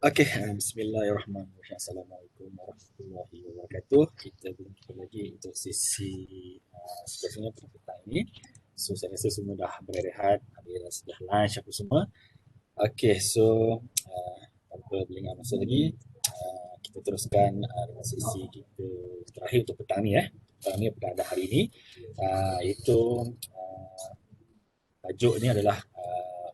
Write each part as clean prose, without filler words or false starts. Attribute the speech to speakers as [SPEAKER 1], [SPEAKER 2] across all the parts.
[SPEAKER 1] Okey, bismillahirrahmanirrahim. Assalamualaikum warahmatullahi wabarakatuh. Kita berjumpa lagi untuk sesi seterusnya pada petang ini. So, saya rasa semua dah berehat, dah lunch apa semua. Okey, so tanpa berlengah masa lagi, kita teruskan dengan sesi kita terakhir untuk petang ni. Petang ni pada hari ini, iaitu tajuknya adalah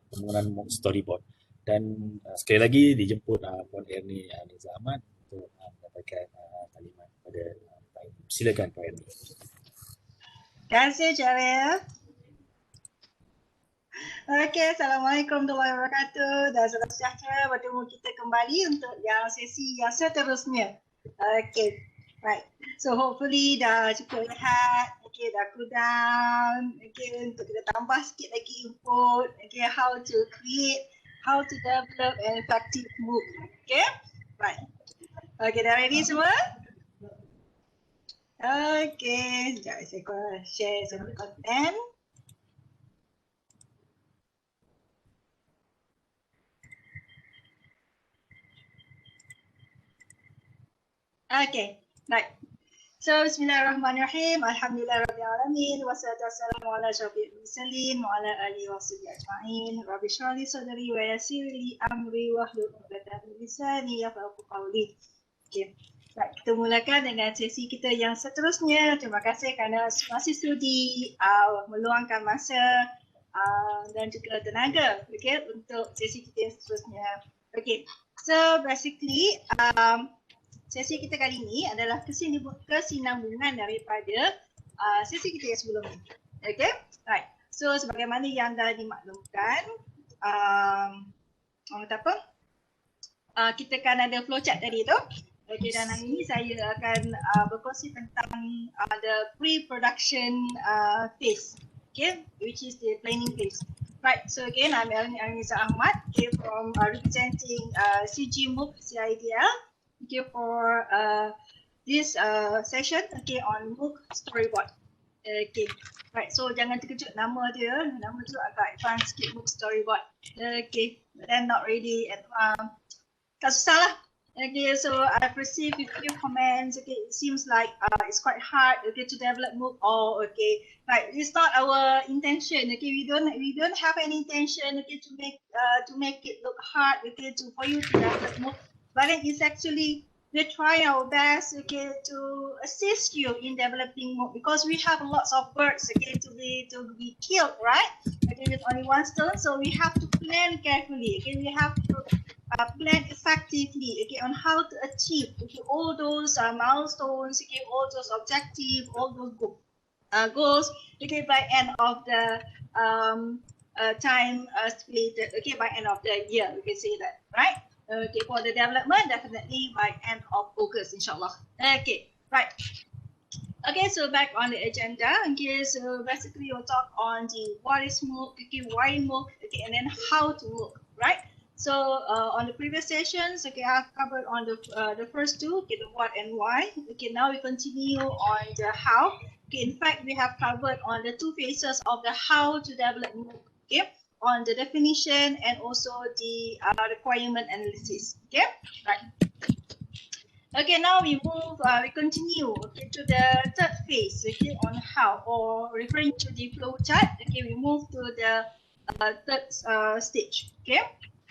[SPEAKER 1] pembangunan MOOC storyboard. Dan sekali lagi dijemput Puan ERNY ARNIZA AHMAD untuk menyampaikan kalimat pada Pak ERNY. Silakan Pak ERNY.
[SPEAKER 2] Terima kasih Syaril. Okey, Assalamualaikum warahmatullahi wabarakatuh dan salam sejahtera bertemu kita kembali untuk yang sesi yang seterusnya. Okey, right. So hopefully dah cukup rehat, okey, dah cool down, okey, untuk kita tambah sikit lagi input, okey, how to create, how to develop an effective MOOC. Okay, right. Okay, dah ready semua? Okay, sekejap saya share semua konten. Okay, right. So, bismillahirrahmanirrahim. Alhamdulillahirrahmanirrahim. Wassalatu wassalamu ala asyrafil mursalin wa ala alihi wa sahbihi ajma'in. Rabbi shrah li sadri wa yassir li amri wahlul 'uqdatam min lisani yafqahu qawli. Okay. Baik, kita mulakan dengan sesi kita yang seterusnya. Terima kasih kerana masih sudi meluangkan masa dan juga tenaga, okay, untuk sesi kita yang seterusnya. Okay, so basically sesi kita kali ini adalah kesinambungan daripada sesi kita yang sebelum ini. Okay, right. So sebagaimana yang dah dimaklumkan, kita kan ada flowchart tadi tu. Okay, dan hari ini saya akan berkongsi tentang the pre-production phase, okay, which is the planning phase. Right, so again, I'm ARNIZA AHMAD, okay, from representing CG MOOC CIDL, okay, for this session, okay, on MOOC storyboard. Okay, right, so jangan terkejut nama dia, nama tu agak advanced sikit, MOOC storyboard. Okay, but then not really, tak susah lah. Okay, so I've received a few comments. Okay, it seems like it's quite hard, okay, to develop MOOC. Oh, okay, right. It's not our intention. Okay, we don't have any intention. Okay, to make it look hard. Okay, for you to develop MOOC. But it's actually we try our best. Okay, to assist you in developing MOOC because we have lots of birds. Okay, to be killed, right? Okay, with only one stone. So we have to plan carefully. Okay, we have to plan effectively, okay, on how to achieve, okay, all those milestones, okay, all those objectives, all those goals, okay, by end of the time stipulated, okay, by end of the year, we can say that, right? Okay, for the development, definitely by end of August, inshallah. Okay, right. Okay, so back on the agenda. Okay, so basically we'll talk on the what is MOOC, okay, why MOOC, okay, and then how to MOOC, right? So on the previous sessions, okay, I've covered on the first two, okay, the what and why. Okay, now we continue on the how. Okay, in fact, we have covered on the two phases of the how to develop MOOC. Okay, on the definition and also the requirement analysis. Okay, right. Okay, now we continue, okay, to the third phase, okay, on how, or referring to the flow chart. Okay, we move to the third stage. Okay.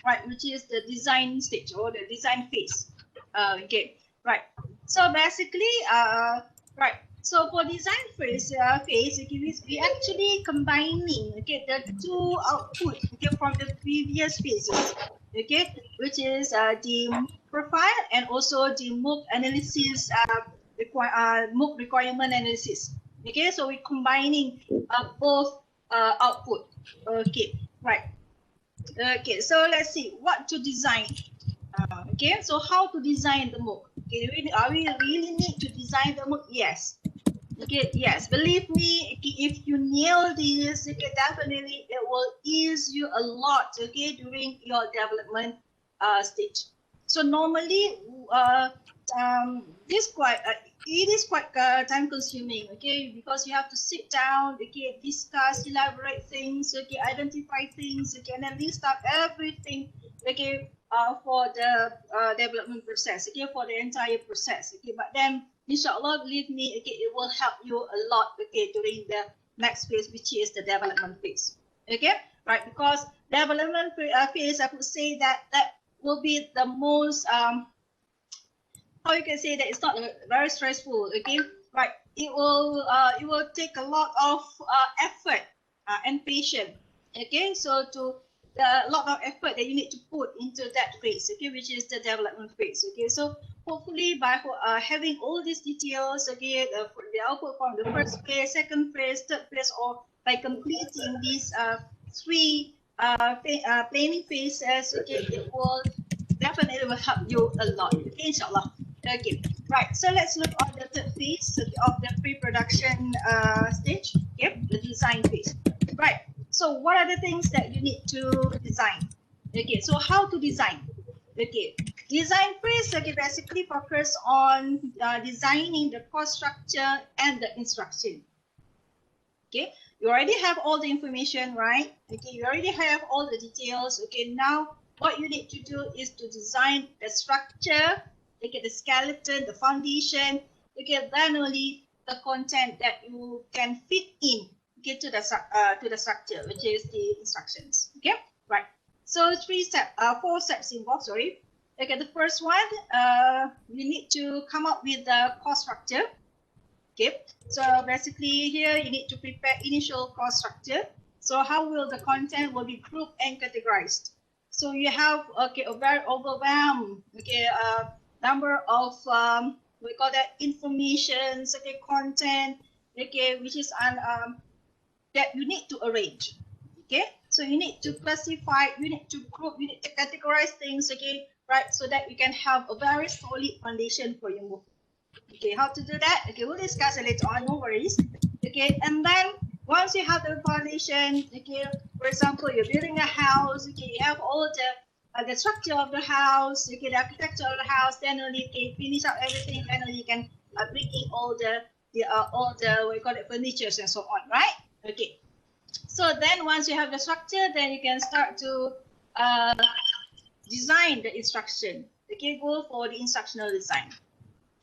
[SPEAKER 2] Right, which is the design stage or the design phase. Okay, right. So basically, right. So for design phase, okay, we actually combining, okay, the two output, okay, from the previous phases, okay, which is the profile and also the MOOC analysis, MOOC requirement analysis. Okay, so we're combining both output. Okay, right. Okay, so let's see what to design. Okay, so how to design the MOOC? Okay, are we really need to design the MOOC? Yes. Okay, yes. Believe me, okay, if you nail this, okay, definitely it will ease you a lot. Okay, during your development stage. So normally, it is quite time consuming, okay, because you have to sit down, okay, discuss, elaborate things, okay, identify things, okay, and then list out everything, okay, for the development process, okay, for the entire process, okay. But then, inshallah, believe me, okay, it will help you a lot, okay, during the next phase, which is the development phase, okay, right? Because development phase, I would say that will be the most how you can say that it's not very stressful, okay, right? It will take a lot of effort and patience, okay. So a lot of effort that you need to put into that phase, okay, which is the development phase, okay. So hopefully by having all these details, okay, the output from the first phase, second phase, third phase, or by completing these three planning phases, okay, it will definitely will help you a lot, okay, inshallah. Okay, right. So let's look at the third phase of the pre-production stage. Okay, the design phase. Right. So what are the things that you need to design? Okay. So how to design? Okay. Design phase, okay, basically focus on designing the course structure and the instruction. Okay. You already have all the information, right? Okay. You already have all the details. Okay. Now what you need to do is to design the structure. Okay, the skeleton, the foundation, okay, then only the content that you can fit in, okay, to the structure, which is the instructions. Okay, right. So four steps involved. Sorry. Okay, the first one, you need to come up with the course structure. Okay, so basically here you need to prepare initial course structure. So how will the content will be grouped and categorized? So you have, okay, a very overwhelmed, okay, number of we call that informations, okay, content, okay, which is that you need to arrange, okay. So you need to classify, you need to group, you need to categorize things, okay, right, so that you can have a very solid foundation for your MOOC. Okay, how to do that? Okay, we'll discuss it later on, no worries. Okay, and then once you have the foundation, okay, for example, you're building a house, okay, you have all the structure of the house, okay, the architecture of the house, then only you can finish up everything, then only you can bring in all the what you call it, furnitures and so on, right? Okay. So then once you have the structure, then you can start to design the instruction. Okay, go for the instructional design.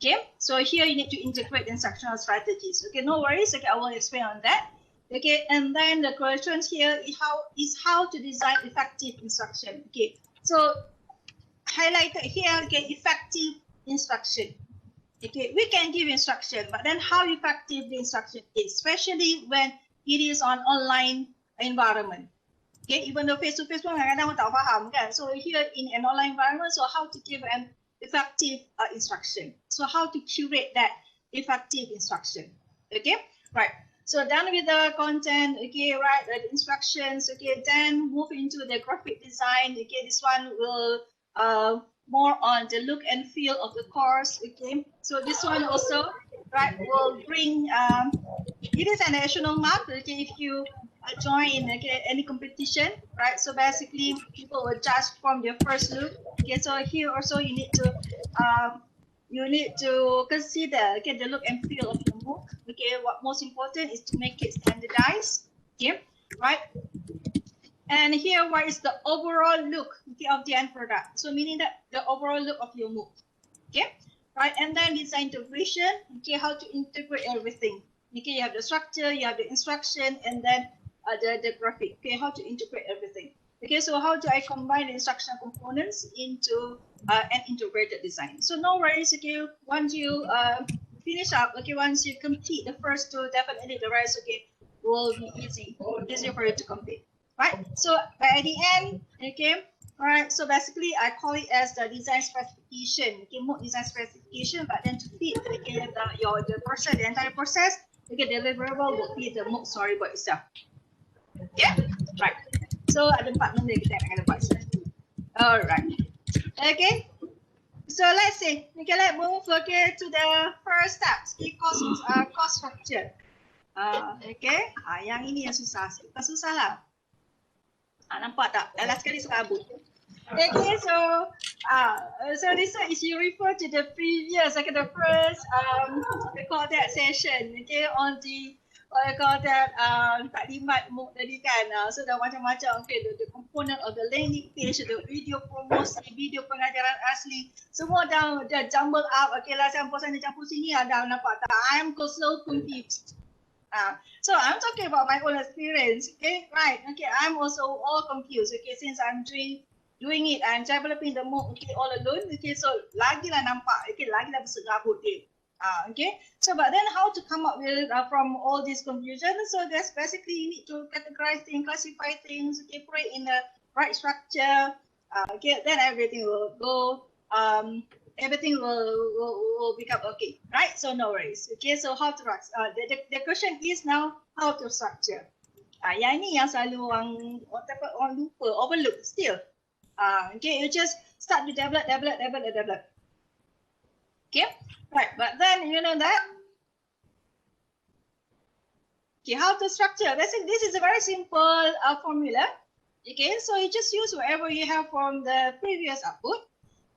[SPEAKER 2] Okay, so here you need to integrate instructional strategies. Okay, no worries. Okay, I will explain on that. Okay, and then the questions here is how to design effective instruction. Okay, so highlighted here, okay, effective instruction. Okay, we can give instruction, but then how effective the instruction is, especially when it is on online environment. Okay, even though face-to-face pun kadang-kadang tak faham kan. So here in an online environment, so how to give an effective instruction. So how to curate that effective instruction. Okay, right. So done with the content, okay, right, the instructions, okay, then move into the graphic design. Okay, this one will more on the look and feel of the course. Okay, so this one also, right, will bring it is a national mark. Okay, if you join, okay, any competition, right, so basically people will judge from their first look. Okay, so here also you need to consider, okay, the look and feel of your MOOC. Okay, what most important is to make it standardized. Okay, right. And here, what is the overall look, okay, of the end product? So meaning that the overall look of your MOOC. Okay, right. And then design integration. Okay, how to integrate everything. Okay, you have the structure, you have the instruction, and then the graphic. Okay, how to integrate everything. Okay, so how do I combine the instructional components into an integrated design? So no worries. Okay, once you finish up, okay, once you complete the first two, definitely the rest, okay, will be easy for you to complete. Right. So by the end, okay, all right. So basically, I call it as the design specification. Okay, MOOC design specification, but then to fit, okay, the process, the entire process, okay, deliverable will be the MOOC storyboard itself. Yeah, right. So ada 4 benda kita nak kena buat. Alright. Okay. So let's see. Okay, let's move, okay, to the first step. Okay, course structure. Okay. Yang ini yang susah. Bukan susah lah. Nampak tak? Last sekali serabut. Okay, so this one is you refer to the previous, okay, the first we call that session, okay, on the what I call that taklimat MOOC tadi kan. So dah macam-macam, okay, the component of the landing page, the video promosi, video pengajaran asli, semua dah jumble up. Okay lah, campur sana campur sini, dah nampak tak? I'm so confused. So I'm talking about my own experience. Okay, right? Okay, I'm also all confused. Okay, since I'm doing it, I'm developing the MOOC. Okay, all alone. Okay, so lagi lah nampak. Okay, lagi lah berserabut dia. Okay, so but then how to come up with from all this confusion? So that's basically you need to categorize things, classify things, okay, put it in the right structure. Okay, then everything will go. Everything will become okay, right? So no worries. Okay, so how to the question is now how to structure. Yang ini yang selalu orang lupa, overlook still. Okay, you just start to develop. Okay, right, but then you know that. Okay, how to structure? Basically, this is a very simple formula. Okay, so you just use whatever you have from the previous output.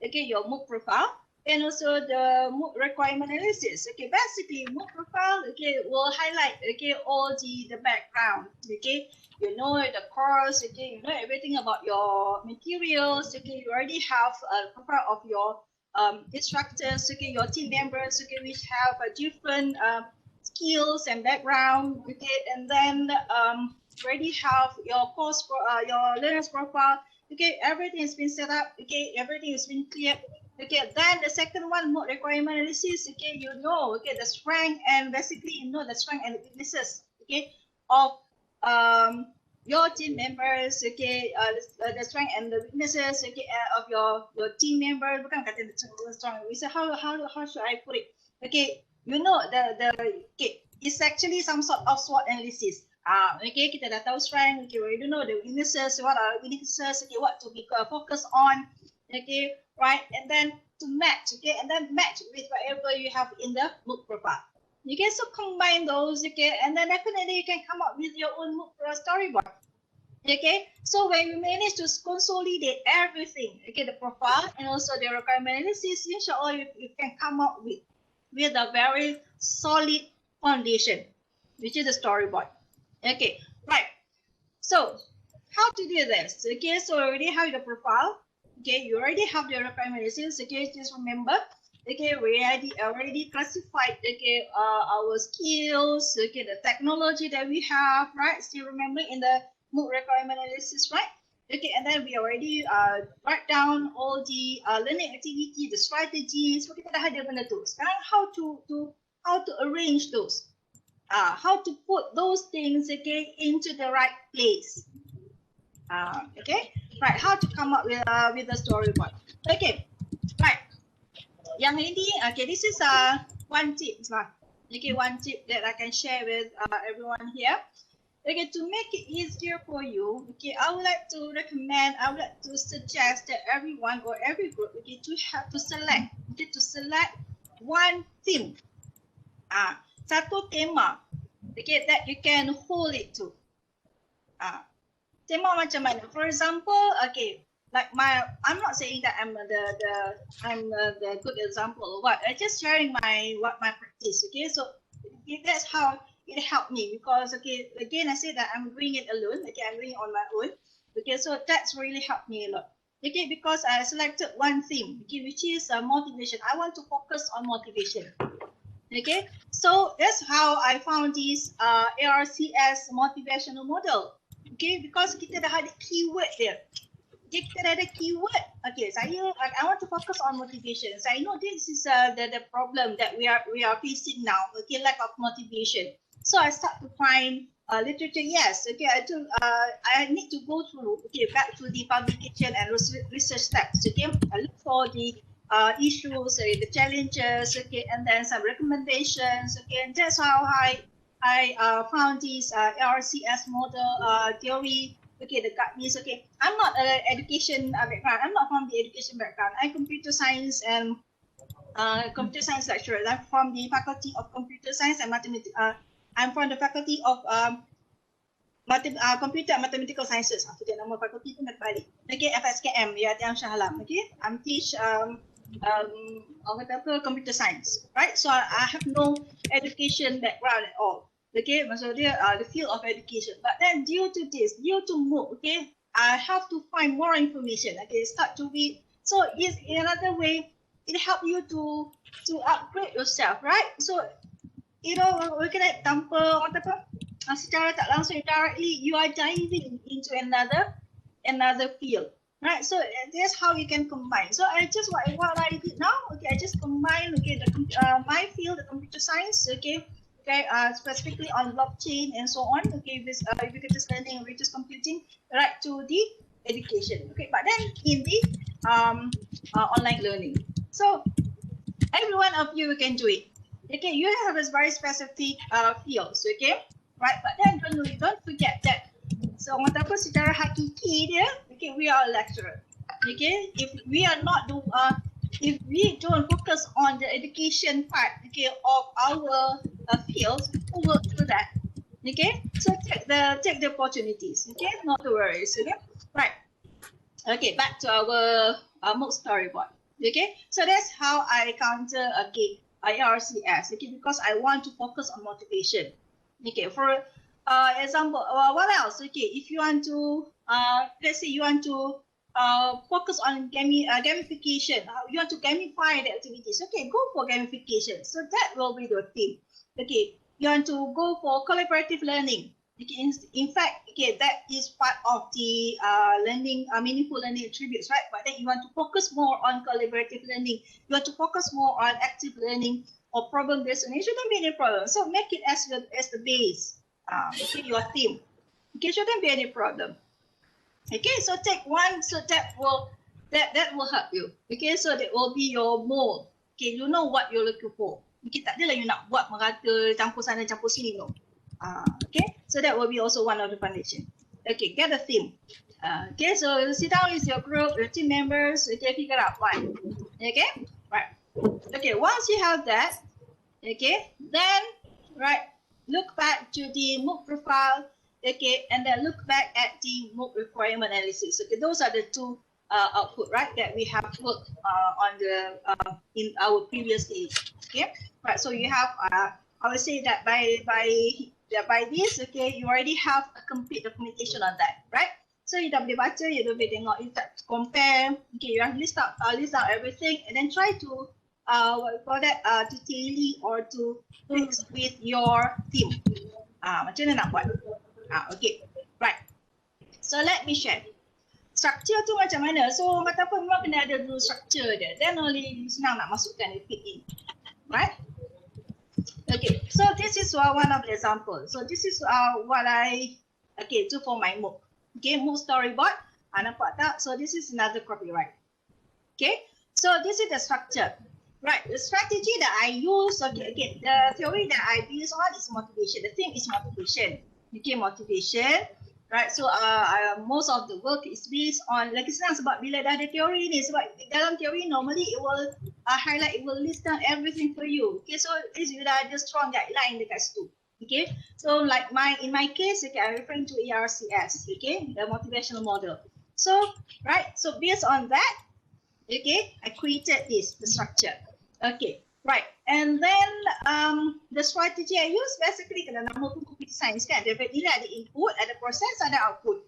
[SPEAKER 2] Okay, your MOOC profile and also the MOOC requirement analysis. Okay, basically MOOC profile, okay, will highlight, okay, all the background. Okay, you know the course, okay, you know everything about your materials. Okay, you already have a profile of your instructors, okay, your team members, okay, which have different skills and background. Okay, and then already have your course for your learners profile. Okay, everything has been set up. Okay, everything has been cleared. Okay, then the second one, MOOC requirement analysis. Okay, you know, okay, the strength and basically you know the strength and weaknesses. Okay, of your team members. Okay, the strength and the weaknesses. Okay, of your team members. Bukan kata the strong. We say how should I put it? Okay, you know okay, it's actually some sort of SWOT analysis. Okay, kita dah tahu strength, okay, we don't know the weaknesses, what are weaknesses, okay, what to be focused on, okay, right, and then to match, okay, and then match with whatever you have in the MOOC profile. Okay, so combine those, okay, and then definitely you can come up with your own MOOC storyboard. Okay, so when you manage to consolidate everything, okay, the profile and also the requirement analysis, inshallah you can come up with a very solid foundation, which is the storyboard. Okay, right. So how to do this? Okay, so you already have the profile. Okay, you already have the requirement analysis. Okay, just remember. Okay, we already classified. Okay, our skills. Okay, the technology that we have. Right. Still remember in the MOOC requirement analysis, right? Okay, and then we already write down all the learning activity, the strategies. So kita dah ada benda tu. Sekarang how to arrange those. How to put those things, okay, into the right place. Okay, right, how to come up with the storyboard. Okay, right. Yang ini, okay, this is one tip lah. Okay, one tip that I can share with everyone here. Okay, to make it easier for you, okay, I would like to suggest that everyone or every group, okay, to select one theme. Satu tema, okay, that you can hold it to. Tema macam mana? For example, okay, like I'm not saying that I'm the good example or what. I'm just sharing my practice. Okay, so that's how it helped me because okay, again I say that I'm doing it alone. Okay, I'm doing it on my own. Okay, so that's really helped me a lot. Okay, because I selected one theme, okay, which is motivation. I want to focus on motivation. Okay, so that's how I found this ARCS motivational model. Okay, because kita dah ada keyword there. Okay, kita dah ada keyword. Okay, I want to focus on motivation. So I know this is the problem that we are facing now. Okay, lack of motivation. So I start to find literature. Yes, okay, I need to go through. Okay, back to the publication and research steps. Okay, I look for the issues, the challenges, okay, and then some recommendations, okay, and that's how I found this ARCS model theory, okay, the guidelines, okay. I'm not an education background. I'm not from the education background. I'm computer science and computer science lecturer. I'm from the Faculty of Computer Science and Mathematics. I'm from the Faculty of Computer and Mathematical Sciences. Aku tak nama fakulti tu nak balik. Okay, FSKM, UiTM Shah Alam. Okay, I'm teach computer science, right? So I have no education background at all. Okay, maksud dia the field of education. But then due to MOOC, okay, I have to find more information. Okay, start to read. So is in another way, it helps you to upgrade yourself, right? So you know, we can tanpa secara tak langsung directly you are diving into another field, right? So that's how you can combine. So I just what I did now, okay, I just combine, okay, my field, the computer science, okay, specifically on blockchain and so on, okay, with ubiquitous learning, ubiquitous computing, right, to the education, okay, but then in the online learning. So every one of you can do it. Okay, you have a very specific fields, okay, right? But then don't forget that. So whatever secara hakiki dia, okay, we are a lecturer. Okay, if we are not if we don't focus on the education part, okay, of our fields, who will do that? Okay, so take the opportunities. Okay, not to worry. Okay, right. Okay, back to our MOOC storyboard. Okay, so that's how I counter again IRCS. Okay, because I want to focus on motivation. Okay, for example, what else? Okay, if you want to let's say you want to focus on gamification, you want to gamify the activities. Okay, go for gamification. So that will be the theme. Okay, you want to go for collaborative learning. Okay, in fact, okay, that is part of the learning, meaningful learning attributes, right? But then you want to focus more on collaborative learning. You want to focus more on active learning or problem-based learning. It shouldn't be any problem. So make it as the base, okay, your theme. Okay, shouldn't be any problem. Okay, so take one, so that will help you. Okay, so that will be your mold. Okay, you know what you're looking for. Okay, tak adalah you nak buat merata campur sana campur sini, no. Okay, so that will be also one of the foundation. Okay, get a theme. Okay, so sit down with your group, your team members. Okay, figure out one. Okay, right. Okay, once you have that, okay, then right, look back to the MOOC profile. Okay, and then look back at the MOOC requirement analysis. Okay, those are the two output, right, that we have worked on the in our previous stage. Okay, right. So you have I would say that by this, okay, you already have a complete documentation on that, right? So you dah boleh baca, you dah boleh tengok, you compare, okay, you have list out everything, and then try to what we call that to tally or to fix with your team. Macam mana nak buat? Okay, right. So let me share. Structure tu macam mana? So kata apa, memang kena ada dulu structure dia. Then only senang nak masukkan dia fit in, right? Okay, so this is one of the examples. So this is what I do for my MOOC. Okay, MOOC storyboard. Nampak tak? So this is another copyright. Okay, so this is the structure. Right, the strategy that I use, okay, again, the theory that I use on is motivation. The theme is motivation. Okay, motivation. Right, so most of the work is based on, lagi senang sebab bila dah ada teori ni, sebab dalam teori normally it will highlight, it will list down everything for you. Okay, so this you dah ada strong guideline dekat situ. Okay, so like in my case, okay, I'm referring to ERCS, okay, the motivational model. So, right, so based on that, okay, I created the structure. Okay, right, and then the strategy I use basically kena nama pun computer science kan, dia ada input, ada proses, ada output.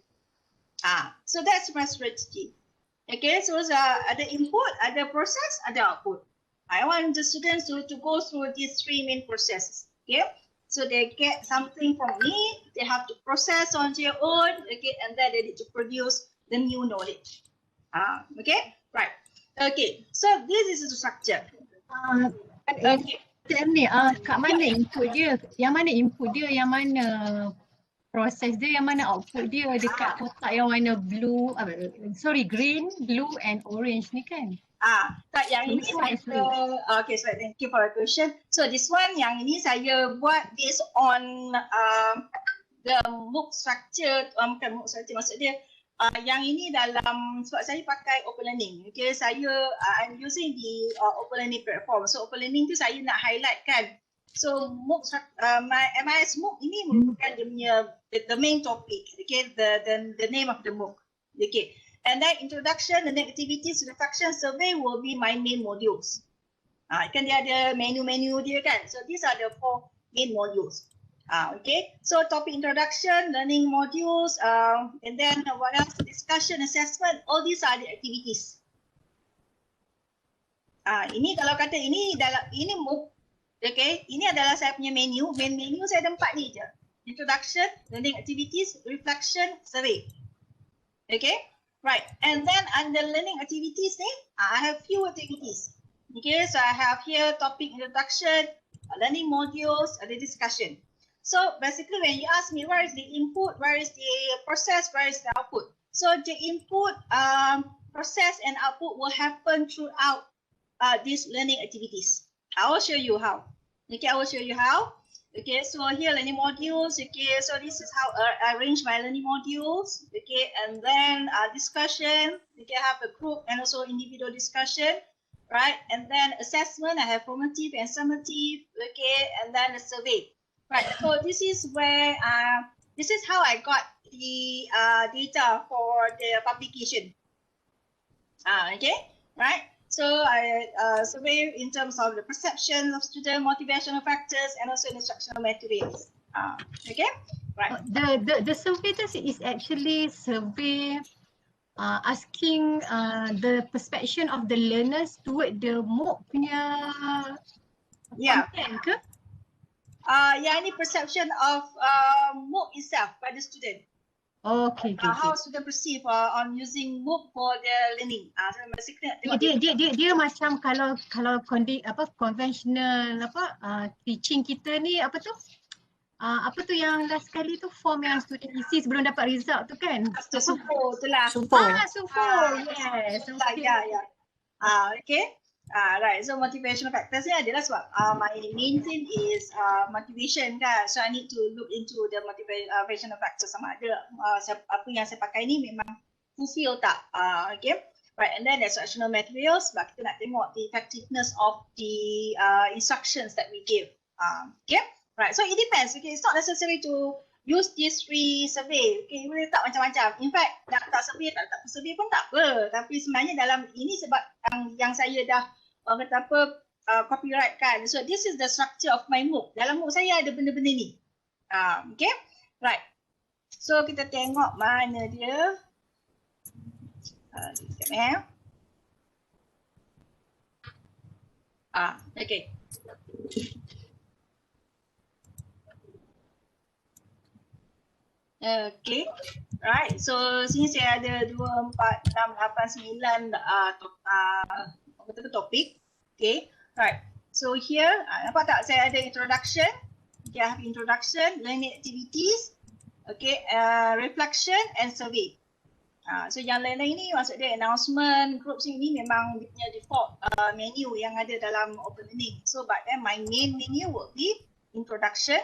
[SPEAKER 2] So that's my strategy. Okay, so ada input, ada proses, ada output. I want the students to go through these three main processes. Okay, so they get something from me, they have to process on their own, okay, and then they need to produce the new knowledge. Okay, right. Okay, so this is the structure.
[SPEAKER 3] Okay. Kat mana input dia? Yang mana input dia? Yang mana proses dia? Yang mana output dia? Dekat kotak yang warna blue, green, blue and orange ni kan?
[SPEAKER 2] Tak, yang ini saya, okay, so thank you for the question. So this one, yang ini saya buat based on the MOOC structure, bukan MOOC structure, maksud dia, yang ini dalam, sebab saya pakai Open Learning. Okay, I'm using the Open Learning platform. So Open Learning tu saya nak highlight kan. So MOOC, my MIS MOOC ini merupakan dia punya the main topic. Okay, the name of the MOOC. Okay, and then introduction, and then activities, reflection, survey will be my main modules. Kan dia ada menu-menu dia kan. So these are the 4 main modules. Okay, so topic introduction, learning modules, and then what else? Discussion, assessment, all these are the activities. Ini kalau kata ini MOOC, okay, ini adalah saya punya menu. Main menu saya ada 4 ni je. Introduction, learning activities, reflection, survey. Okay, right. And then under learning activities ni, I have few activities. Okay, so I have here topic introduction, learning modules, the discussion. So basically when you ask me where is the input, where is the process, where is the output. So the input, process and output will happen throughout these learning activities. I will show you how. Okay, I will show you how. Okay, so here learning modules. Okay, so this is how I arrange my learning modules. Okay, and then discussion. Okay, I have a group and also individual discussion. Right, and then assessment. I have formative and summative. Okay, and then a survey. Right, so this is where this is how I got the data for the publication. Okay, right. So I survey in terms of the perception of student, motivational factors, and also instructional materials. Okay, right.
[SPEAKER 3] The survey test is actually survey asking the perception of the learners toward the MOOC punya content ke?
[SPEAKER 2] Yeah, any perception of MOOC itself by the student.
[SPEAKER 3] Okay.
[SPEAKER 2] How student perceive on using MOOC for their learning. So basically
[SPEAKER 3] dia macam kalau conventional teaching kita ni apa tu yang last kali tu form yang student isi sebelum dapat result tu kan?
[SPEAKER 2] Supo tu lah.
[SPEAKER 3] Supo. Yes.
[SPEAKER 2] Yeah. Okay. Right, so motivational factors ni adalah sebab my main thing is motivation kan, so I need to look into the motivational factors sama ada apa yang saya pakai ni memang fulfill tak. Okay, right, and then instructional materials, sebab kita nak tengok the effectiveness of the instructions that we give. Okay, right, so it depends. Okay, it's not necessary to use these 3 survey. Okay, boleh tak macam-macam. In fact, nak tak survey pun tak apa. Tapi sebenarnya dalam ini sebab yang saya dah kata apa copyright kan. So this is the structure of my MOOC. Dalam MOOC saya ada benda-benda ni. Okay, right. So kita tengok mana dia. Sekejap okay. Okay, right. So sini saya ada 2, 4, 6, 8, 9 topik. Okay, right. So here, nampak tak saya ada introduction. Okay, I have introduction, learning activities, okay, reflection and survey. So yang lain-lain ni maksud dia announcement, groups ni memang dia punya default menu yang ada dalam open learning. So but then my main menu will be introduction,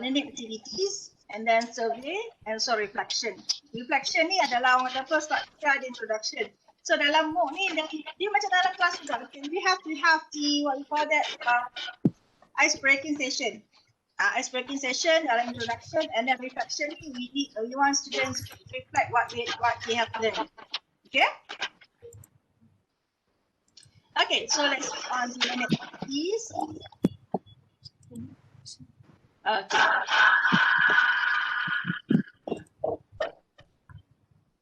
[SPEAKER 2] learning activities, and then survey and so reflection. Reflection ni adalah orang kata sebab kita ada introduction. So dalam MOOC ni dia macam dalam kelas juga. Okay, we have to have the what we call that ice breaking session. Ice breaking session dalam introduction, and then reflection ni we want students to reflect what they have learned. Okay. Okay, so let's move on to the next piece. Okay.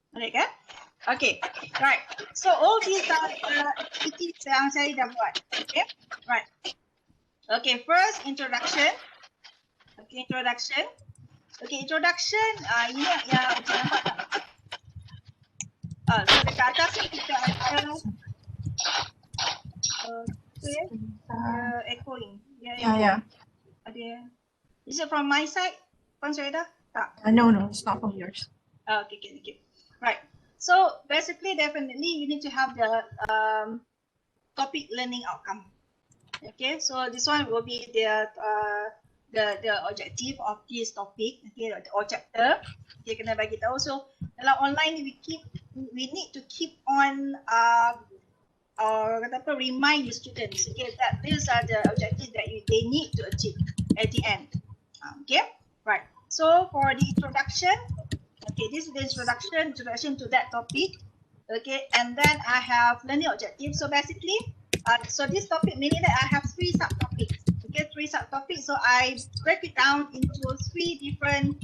[SPEAKER 2] Boleh kan? Okay, right. So all these are activities yang saya dah buat. Okay, right. Okay, first introduction. Okay, introduction. Okay, introduction. Ini yang nampak tak? So dekat atas ni kita ada echoing.
[SPEAKER 4] Yeah.
[SPEAKER 2] Ada. Is it from my side, Consuela? Tak.
[SPEAKER 4] No, it's not from yours.
[SPEAKER 2] Okay, thank you. Right. So basically, definitely you need to have the topic learning outcome. Okay, so this one will be the objective of this topic. Okay, or chapter. Okay, kena bagi tahu. So dalam online we need to keep on remind the students. Okay, that these are the objectives that they need to achieve at the end. Okay, right. So for the introduction. Okay, this is the introduction to that topic. Okay, and then I have learning objectives. So basically, so this topic meaning that I have 3 subtopics. okay, 3 subtopics. So I break it down into 3 different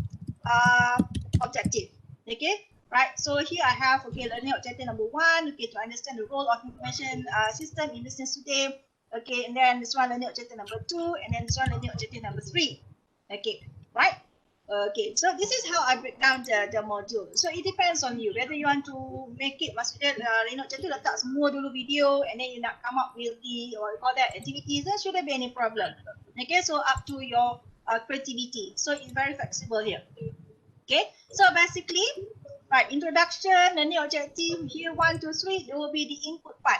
[SPEAKER 2] objectives. Okay, right. So here I have, okay, learning objective number 1, okay, to understand the role of information system in business today. Okay, and then this one learning objective number 2, and then this one learning objective number 3. Okay, right. Okay, so this is how I break down the module. So it depends on you whether you want to make it, maksudnya learning objective letak semua dulu video, and then you nak come up with the or call that activities, there shouldn't be any problem. Okay, so up to your creativity. So it's very flexible here. Okay, so basically, right, introduction, learning objective, here 1, 2, 3, there will be the input part.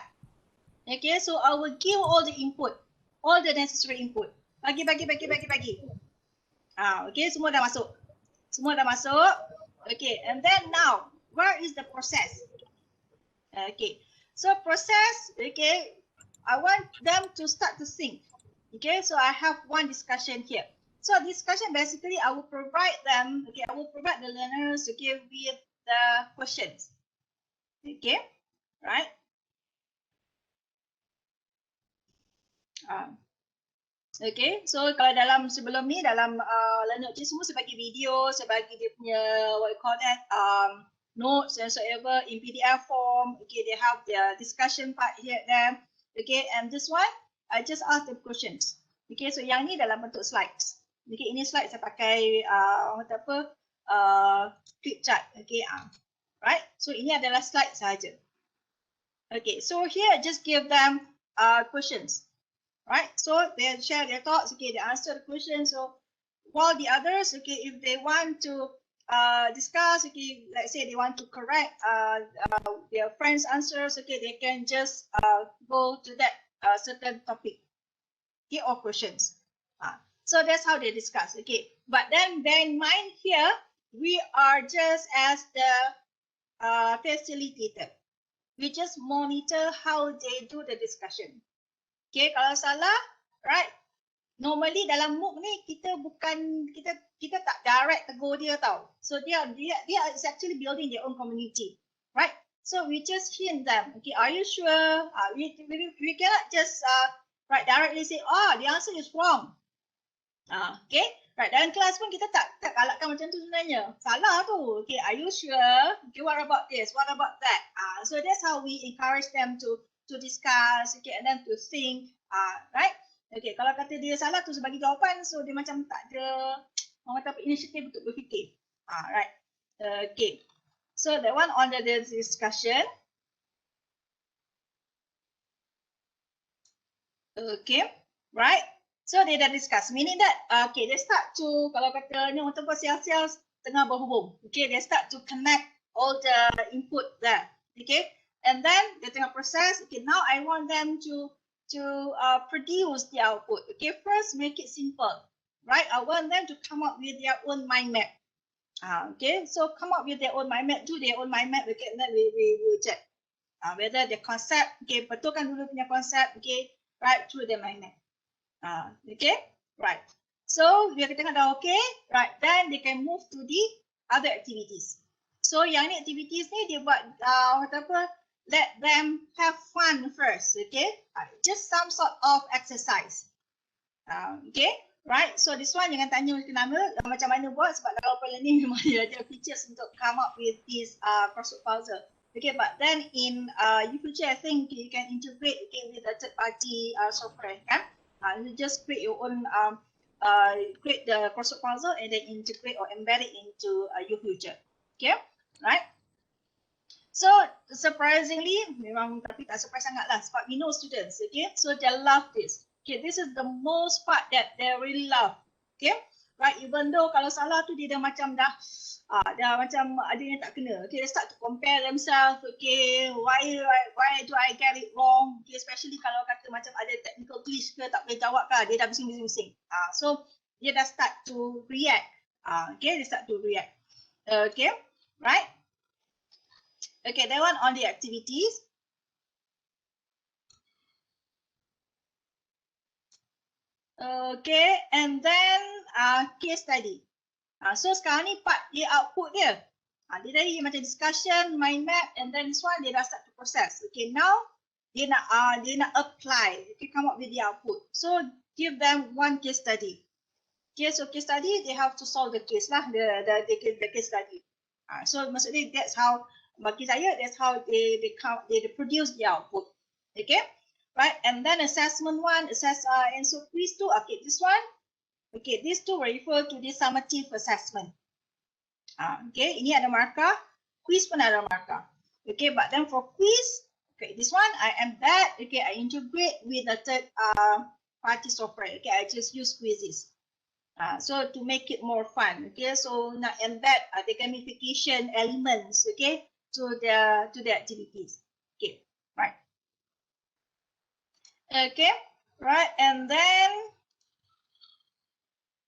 [SPEAKER 2] Okay, so I will give all the input, all the necessary input. Bagi. Okay, semua dah masuk. Okay, and then now, where is the process? Okay, so process, okay, I want them to start to think. Okay, so I have one discussion here. So discussion basically, I will provide them, okay, I will provide the learners, okay, with the questions. Okay, right? Okay, so kalau dalam sebelum ni dalam learning object semua saya bagi video, saya bagi dia punya what you call that notes and so ever in PDF form. Okay, they have their discussion part here there. Okay, and this one I just ask them questions. Okay, so yang ni dalam bentuk slides. Okay, ini slide saya pakai flip chart. Okay, right. So ini adalah slide saja. Okay, so here I just give them questions. Right, so they share their thoughts, okay, they answer the question. So while the others, okay, if they want to discuss, okay, let's say they want to correct their friends' answers, okay, they can just go to that certain topic, okay, or questions. So that's how they discuss, okay. But then bear in mind here, we are just as the facilitator. We just monitor how they do the discussion. Okay, kalau salah, right? Normally dalam MOOC ni kita bukan kita tak direct tegur dia tau. So dia is actually building their own community, right? So we just hint them. Okay, are you sure? We cannot just right directly say, oh, the answer is wrong. Okay, right? Dalam kelas pun kita tak galakkan macam tu sebenarnya. Salah tu. Okay, are you sure? Okay, what about this? What about that? So that's how we encourage them to discuss, okay, and then to think, right? Okay, kalau kata dia salah tu sebagai jawapan, so dia macam tak ada orang kata inisiatif untuk berfikir. Right. Okay. So that one on the discussion. Okay, right? So they dah discuss, meaning that okay, they start to, kalau kata ni orang tempat sial-sial tengah berhubung. Okay, they start to connect all the input there. Okay. And then they tengah proses. Okay, now I want them to produce the output. Okay, first make it simple, right? I want them to come up with their own mind map. Okay, so come up with their own mind map, do their own mind map. Okay, and then we will check whether the concept. Okay, betulkan dulu punya konsep. Okay, right, through the mind map. Okay, right. So dia tengah dah okay, right? Then they can move to the other activities. So yang ni activities ni dia buat let them have fun first, okay? Just some sort of exercise. Okay, right? So this one jangan tanya nama macam mana buat, sebab dalam open learning memang dia ada features untuk come up with this crossword puzzle. Okay, but then in future I think you can integrate, okay, with a third party software, kan? You just create your own create the crossword puzzle and then integrate or embed it into future. Okay, right? So surprisingly, memang tapi tak surprise sangat lah sebab we know students, okay? So they love this. Okay, this is the most part that they really love. Okay, right? Even though kalau salah tu dia dah macam dah macam ada yang tak kena. Okay, they start to compare themselves. Okay, why do I get it wrong? Okay, especially kalau kata macam ada technical glitch ke tak boleh jawab ke, dia dah bising-bising. So dia dah start to react. Okay, they start to react. Okay, right? Okay, that one on the activities. Okay, and then case study. So sekarang ni part dia output dia. Dia tadi macam discussion, mind map, and then this one dia dah start to process. Okay, now dia nak apply, okay, come up with the output. So give them one case study. Okay, so case study, they have to solve the case lah, the case study. So maksudnya that's how, bagi saya, that's how they produce the output. Okay, right? And then assessment one, and so quiz two. Okay, this one. Okay, these two refer to the summative assessment. Okay, ini ada markah, quiz pun ada markah. Okay, but then for quiz, okay, this one I embed. Okay, I integrate with the third party software. Okay, I just use quizzes. So to make it more fun, okay, so nak embed the gamification elements, okay, to the activities, okay, right, okay, right, and then,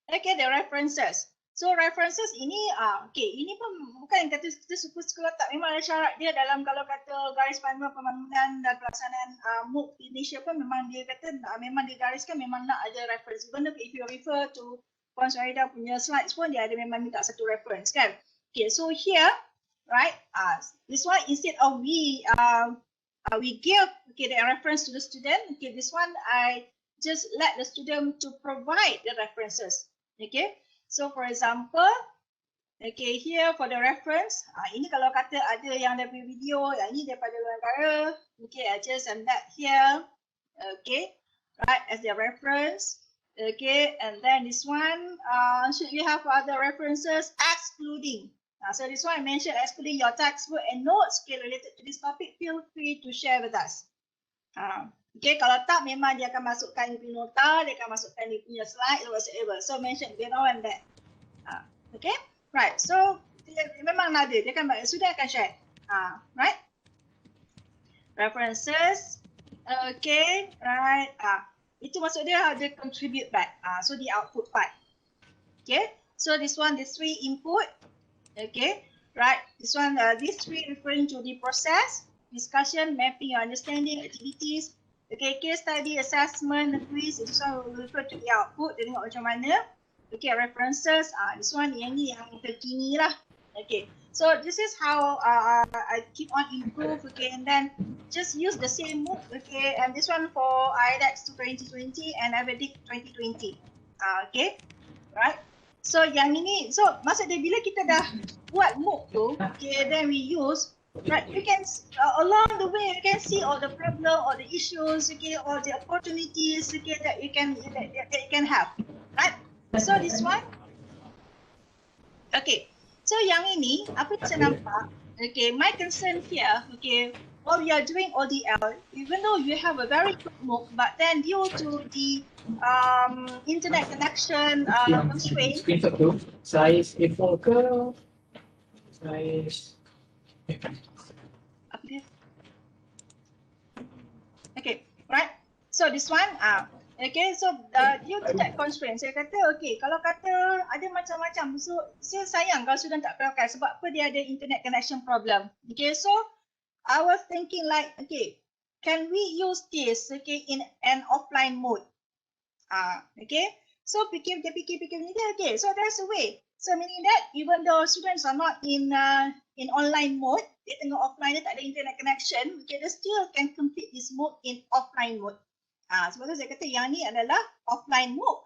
[SPEAKER 2] okay, the references. So references ini, okay, ini pun bukan yang kata kita suka letak, memang ada syarat dia dalam, kalau kata garis panduan pembangunan dan pelaksanaan MOOC Indonesia pun memang dia kata memang digariskan memang nak ada reference. Even if you refer to Puan Syahida punya slides pun dia ada memang minta satu reference kan. Okay, so here, right, this one instead of we give, okay, the reference to the student. Okay, this one I just let the student to provide the references. Okay, so for example, okay, here for the reference, ini kalau kata ada yang dari video, yang ini daripada luar negara, okay, I just embed here, okay, right, as the reference. Okay, and then this one, should you have other references excluding? So this one I mentioned excluding your textbook and notes, okay, related to this topic, feel free to share with us. Okay, kalau tak memang dia akan masukkan dia punya nota, dia akan masukkan dia punya slide or whatever. So mention below and that. Okay, right. So dia memang ada, dia akan sudah akan share. Right. References. Okay, right. Itu maksud dia ada contribute back. So the output part. Okay. So this one, the three input. Okay. Right. This one, these three referring to the process, discussion, mapping your understanding, activities. Okay. Case study, assessment, quiz. This one will refer to the output. Dia tengok macam mana. Okay. References. This one yang ni yang terkini lah. Okay. So this is how I keep on improve, okay, and then just use the same MOOC, okay, and this one for IDEX 2020 and AVEDIC 2020, okay, right. So yang ini, so maksud dia bila kita dah buat MOOC tu, okay, then we use, right, you can along the way you can see all the problem, all the issues, okay, all the opportunities, okay, that you can have, right. So this one, okay. So yang ini, apa yang saya nampak, okay, my concern here, okay, while you are doing ODL, even though you have a very good MOOC, but then due to the internet connection constraint.
[SPEAKER 5] Size A4 ke? Size...
[SPEAKER 2] Apa dia? Okay, right. So this one, okay, so due to that constraint, saya kata, okay, kalau kata ada macam-macam, so saya sayang kalau student tak pakai sebab apa dia ada internet connection problem. Okay, so I was thinking like, okay, can we use this, okay, in an offline mode? Okay, so fikir ni dia, okay, so there's a way. So meaning that even though students are not in online mode, dia tengah offline, dia tak ada internet connection, okay, they still can complete this mode in offline mode. Sebab tu saya kata yang ni adalah offline MOOC.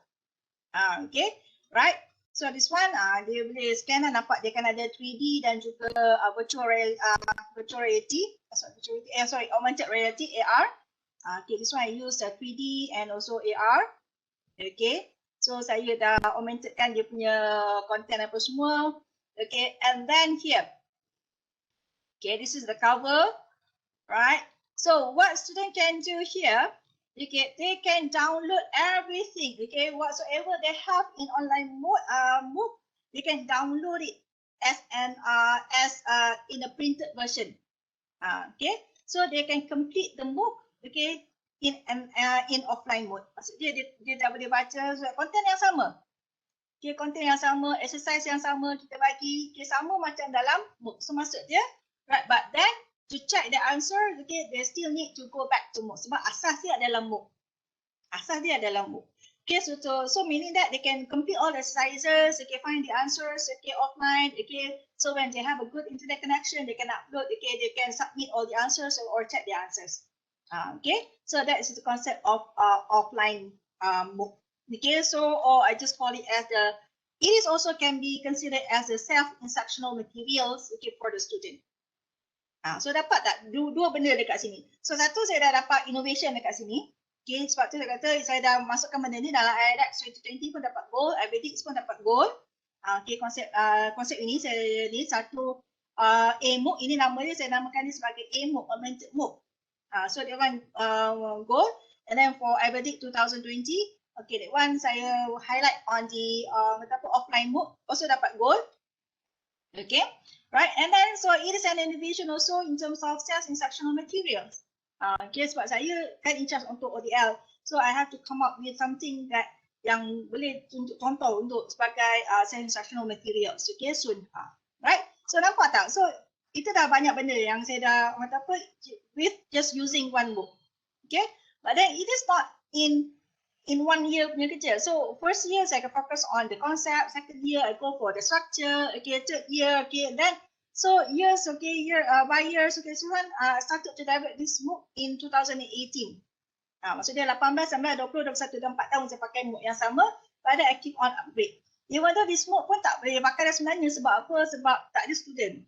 [SPEAKER 2] Okay, right. So this one, dia boleh scan dan nampak dia kan ada 3D dan juga virtual reality, augmented reality, AR. Okay, this one I use 3D and also AR. Okay, so saya dah augmented kan dia punya content apa semua. Okay, and then here. Okay, this is the cover, right. So what student can do here, okay, they can download everything, okay, whatsoever they have in online MOOC, they can download it as in a printed version, okay, so they can complete the MOOC, okay, in offline mode. Maksudnya dia dah boleh baca konten yang sama, okay, konten yang sama, exercise yang sama kita bagi, okay, sama macam dalam MOOC. So maksud dia, right, but then to check the answer, okay, they still need to go back to MOOC sebab asas dia adalah MOOC. Asas dia adalah MOOC. Okay, so meaning that they can complete all the exercises, okay, find the answers, okay, offline, okay. So when they have a good internet connection, they can upload, okay, they can submit all the answers or check the answers. Okay, so that is the concept of offline MOOC. Okay, so or I just call it as the. It is also can be considered as a self-instructional materials, okay, for the student. So dapat tak dua benda dekat sini. So satu, saya dah dapat innovation dekat sini. Okay, sebab tu saya kata saya dah masukkan benda ni dalam iCEPS 2020 pun dapat gold, IBDX pun dapat gold. Okay, konsep ini saya ni satu MOOC, ini namanya saya namakan ni sebagai MOOC, Augmented MOOC. So that one gold, and then for IBDX 2020, okay, that one saya highlight on the offline MOOC, also dapat gold. Okay, right, and then so it is an innovation also in terms of self-instructional materials. Okay, sebab saya kan in charge untuk ODL, so I have to come up with something that yang boleh untuk contoh untuk sebagai self-instructional materials. Okay, soon, right? So nampak tak? So itu dah banyak benda yang saya dah with just using one MOOC. Okay, but then it is not in 1 year punya kerja. So first year saya akan fokus on the concept, second year I go for the structure, okay, third year, okay, then so years, okay, year by years, okay, so when I started to develop this MOOC in 2018. Maksudnya 18, 19, 20, 21 dan 4 tahun saya pakai MOOC yang sama, pada I keep on upgrade. Even though this MOOC pun tak boleh pakai dah sebenarnya, sebab apa? Sebab tak ada student.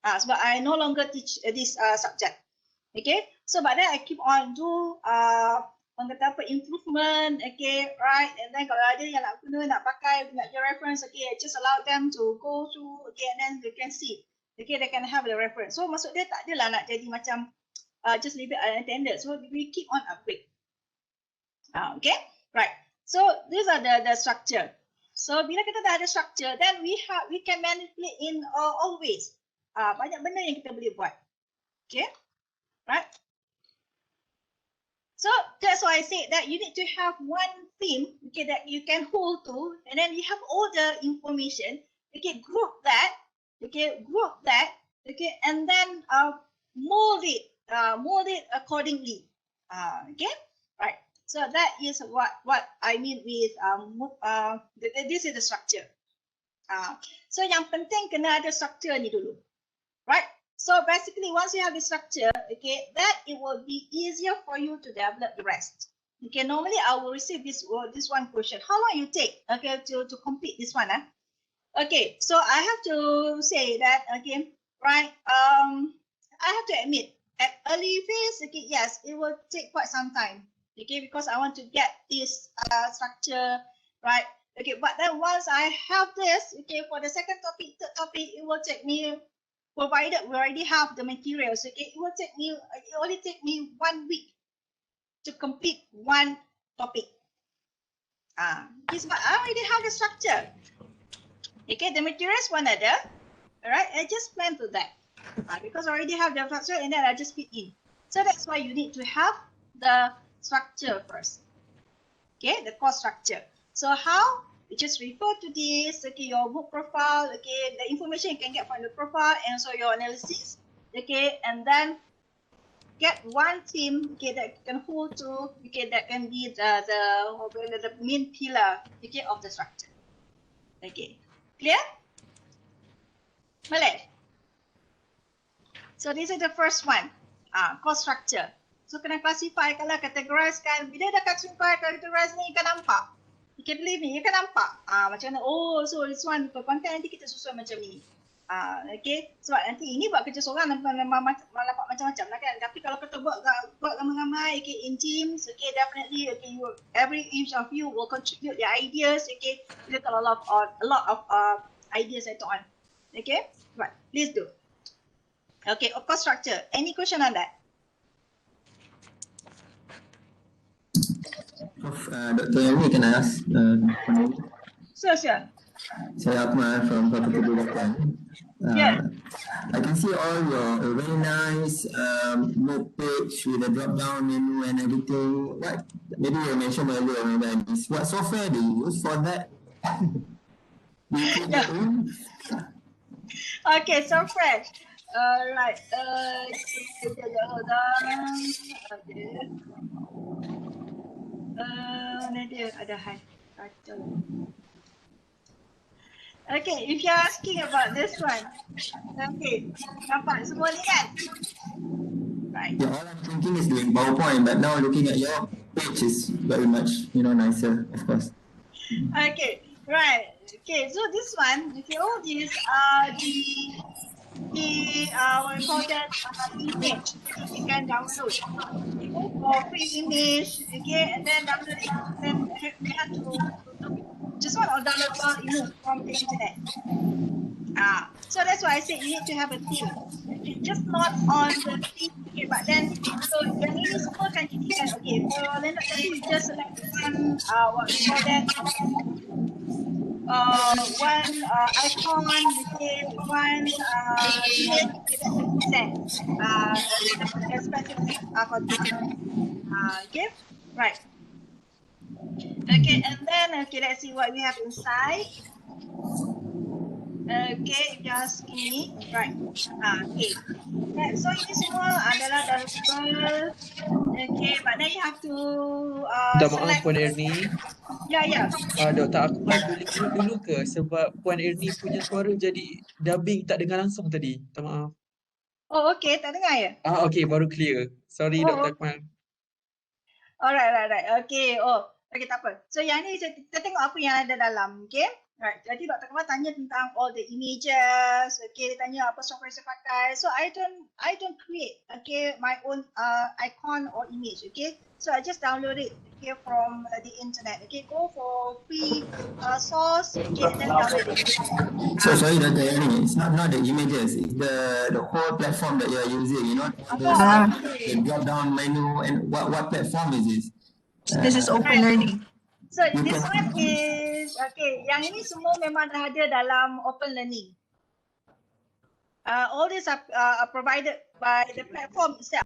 [SPEAKER 2] Sebab I no longer teach this subject. Okay, so but then I keep on do improvement, okay, right, and then kalau ada yang nak guna, nak pakai, nak get reference, okay, I just allow them to go through, okay, and then they can see, okay, they can have the reference. So maksud dia tak adalah nak jadi macam just leave it unattended. So we keep on upgrade. Okay, right. So these are the structure. So bila kita dah ada structure, then we can manipulate in all ways. Banyak benda yang kita boleh buat. Okay, right. So that's why I say that you need to have one theme, okay, that you can hold to, and then you have all the information, okay, group that, okay, and then mold it accordingly, okay, right. So that is what I mean with this is the structure. So yang penting kena ada structure ni dulu, right. So basically, once you have the structure, okay, that it will be easier for you to develop the rest. Okay, normally I will receive this one question. How long you take, okay, to complete this one? Okay, so I have to say that, okay, right, I have to admit, at early phase, okay, yes, it will take quite some time, okay, because I want to get this structure, right, okay, but then once I have this, okay, for the second topic, third topic, it will take me, provided we already have the materials, okay, it only take me 1 week to complete one topic. Because I already have the structure. Okay, the materials one other, alright, I just plan to that. Because I already have the structure and then I just fit in. So that's why you need to have the structure first. Okay, the course structure. So how? You just refer to this, okay, your book profile, okay, the information you can get from the profile, and so your analysis, okay, and then get one theme, okay, that you can hold to, okay, that can be the main pillar, okay, of the structure. Okay, clear? Boleh? So this is the first one, course structure. So kena classify, kalau categorize kan, bila dah classify, categorize ni kan nampak. You can believe me, you kan nampak macam mana, oh, so this one per content nanti kita susun macam ni. Okay, sebab nanti ini buat kerja seorang nampak macam-macam lah kan. Tapi kalau kita buat ramai-ramai, okay, in teams, okay, definitely, okay, each of you will contribute their ideas, okay, you got a lot of ideas later on. Okay, right, please do. Okay, of course, structure. Any question on that?
[SPEAKER 6] Dr. Ernie, can I ask?
[SPEAKER 2] Sure.
[SPEAKER 6] Saya AHMAD from Faculty Development.
[SPEAKER 2] Yeah.
[SPEAKER 6] I can see all your very nice MOOC page with the drop-down menu and everything. Maybe you mentioned earlier, what software do you use for that?
[SPEAKER 2] Yeah. Okay, software. Right. Hold on. Okay. Ada high. Okay, if you're asking about this one, okay, nampak semua ni kan? Right.
[SPEAKER 6] Yeah, all I'm thinking is doing PowerPoint, but now looking at your page is very much, nicer, of course.
[SPEAKER 2] Okay, right. Okay, so this one, okay, all these are what we call that image that you can download. You go for free image, okay, and then download it. Then we have to look just one or download one image from the internet. So that's why I say you need to have a theme. Okay, just not on the theme, okay, but then so yang ini semua kan jadikan okay for landlord tadi you just select one what we call that one icon, okay, one image, okay, that's 50 cents. Expensive for this one. Okay, right. Okay, and then okay, let's see what we have inside. Okay, just give me right. Okay. Right, so ini semua adalah downloadable. Okay, but then you have to
[SPEAKER 7] Minta maaf
[SPEAKER 2] select.
[SPEAKER 7] Puan Ernie.
[SPEAKER 2] Ya.
[SPEAKER 7] Dr. Ahmad boleh mute dulu ke? Sebab Puan Ernie punya suara jadi dubbing tak dengar langsung tadi. Minta maaf.
[SPEAKER 2] Oh, okay, tak dengar ya?
[SPEAKER 7] Okay, baru clear. Sorry
[SPEAKER 2] Oh,
[SPEAKER 7] Dr. Ahmad.
[SPEAKER 2] Alright. Okay, okay, tak apa. So yang ni kita tengok apa yang ada dalam, okay? Right, jadi Dr. Kamal tanya tentang all the images, okay, dia tanya apa software saya pakai. So I don't create, okay, my own icon or image, okay? So I just download it, okay, from the internet, okay? Go for free source, okay, and then download it.
[SPEAKER 6] So sorry, Dr. Ernie, it's not the images, it's the whole platform that you are using, the drop down menu, and what platform is this?
[SPEAKER 4] This is open learning.
[SPEAKER 2] So this one is okay. Yang ini semua memang dah ada dalam open learning. All these are provided by the platform itself.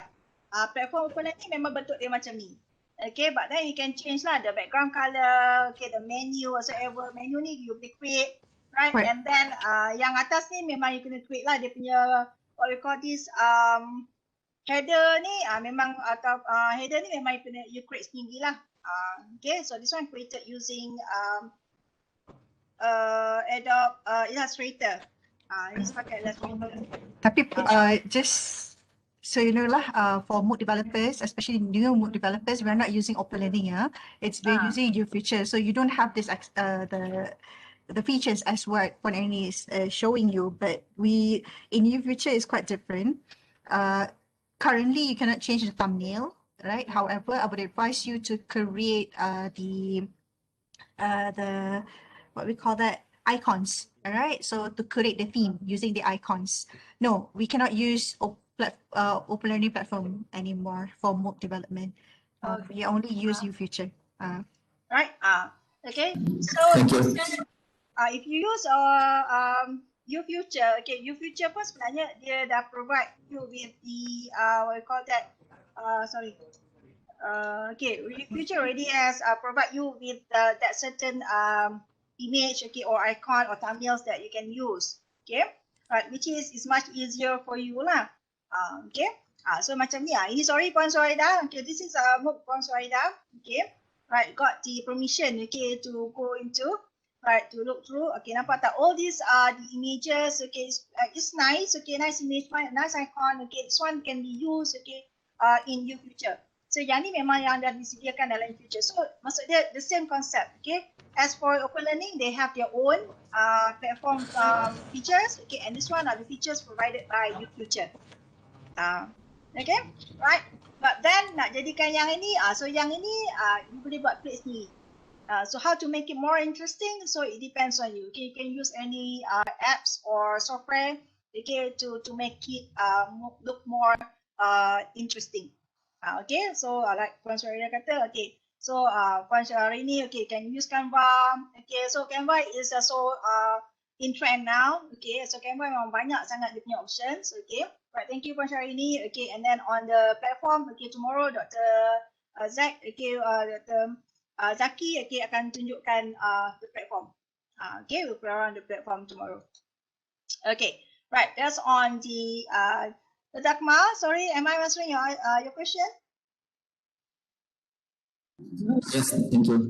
[SPEAKER 2] Platform open learning memang bentuk dia macam ni. Okay, but then you can change lah the background color, okay, the menu whatsoever. Menu ni you boleh create, right? And then yang atas ni memang you kena create lah dia punya what we call this header ni memang atau header ni memang you create sendiri lah. Okay, so this one created using Adobe Illustrator. Ini pakai Illustrator.
[SPEAKER 4] Tapi just so you know lah, for MOOC developers, especially new MOOC developers, we are not using open learning. We're using UiFuture, so you don't have this the features as what Puan Ernie is showing you. But in UiFuture is quite different. Currently, you cannot change the thumbnail. Right. However, I would advise you to create the what we call that icons. All right. So to create the theme using the icons. No, we cannot use open learning platform anymore for MOOC development. We only use UiFuture.
[SPEAKER 2] Right. Okay. So if you use UiFuture, okay, UiFuture pun sebenarnya dia dah provide you with the what we call that. Okay, UiFuture already has provide you with that certain image, okay, or icon or thumbnails that you can use, okay, right, which is much easier for you lah, okay. So macam ni ini sorry Puan Suhaida, okay, this is MOOC Puan Suhaida, okay, right, got the permission, okay, to go into, right, to look through, okay, nampak tak, all these are the images, okay, it's nice, okay, nice image, nice icon, okay, this one can be used, okay, in UiFuture. So yang ni memang yang dah disediakan dalam UiFuture. So maksud dia the same concept, okay. As for open learning, they have their own platform features, okay, and this one are the features provided by UiFuture. Okay, right. But then nak jadikan yang ini, so yang ini you boleh buat create sendiri. So how to make it more interesting? So it depends on you. Okay, you can use any apps or software, okay, to make it look more interesting. Okay, so like Puan Syarina kata, okay, so Puan Syarina, okay, can use Canva. Okay, so Canva is also in trend now. Okay, so Canva memang banyak sangat dia punya options. Okay, right, thank you Puan Syarina. Okay, and then on the platform, okay, tomorrow Dr. Zak, okay, Dr. Zaki, okay, akan tunjukkan the platform. Okay, we'll play around the platform tomorrow. Okay, right, that's on the Dakma, sorry, am I answering your question?
[SPEAKER 6] Yes, thank you.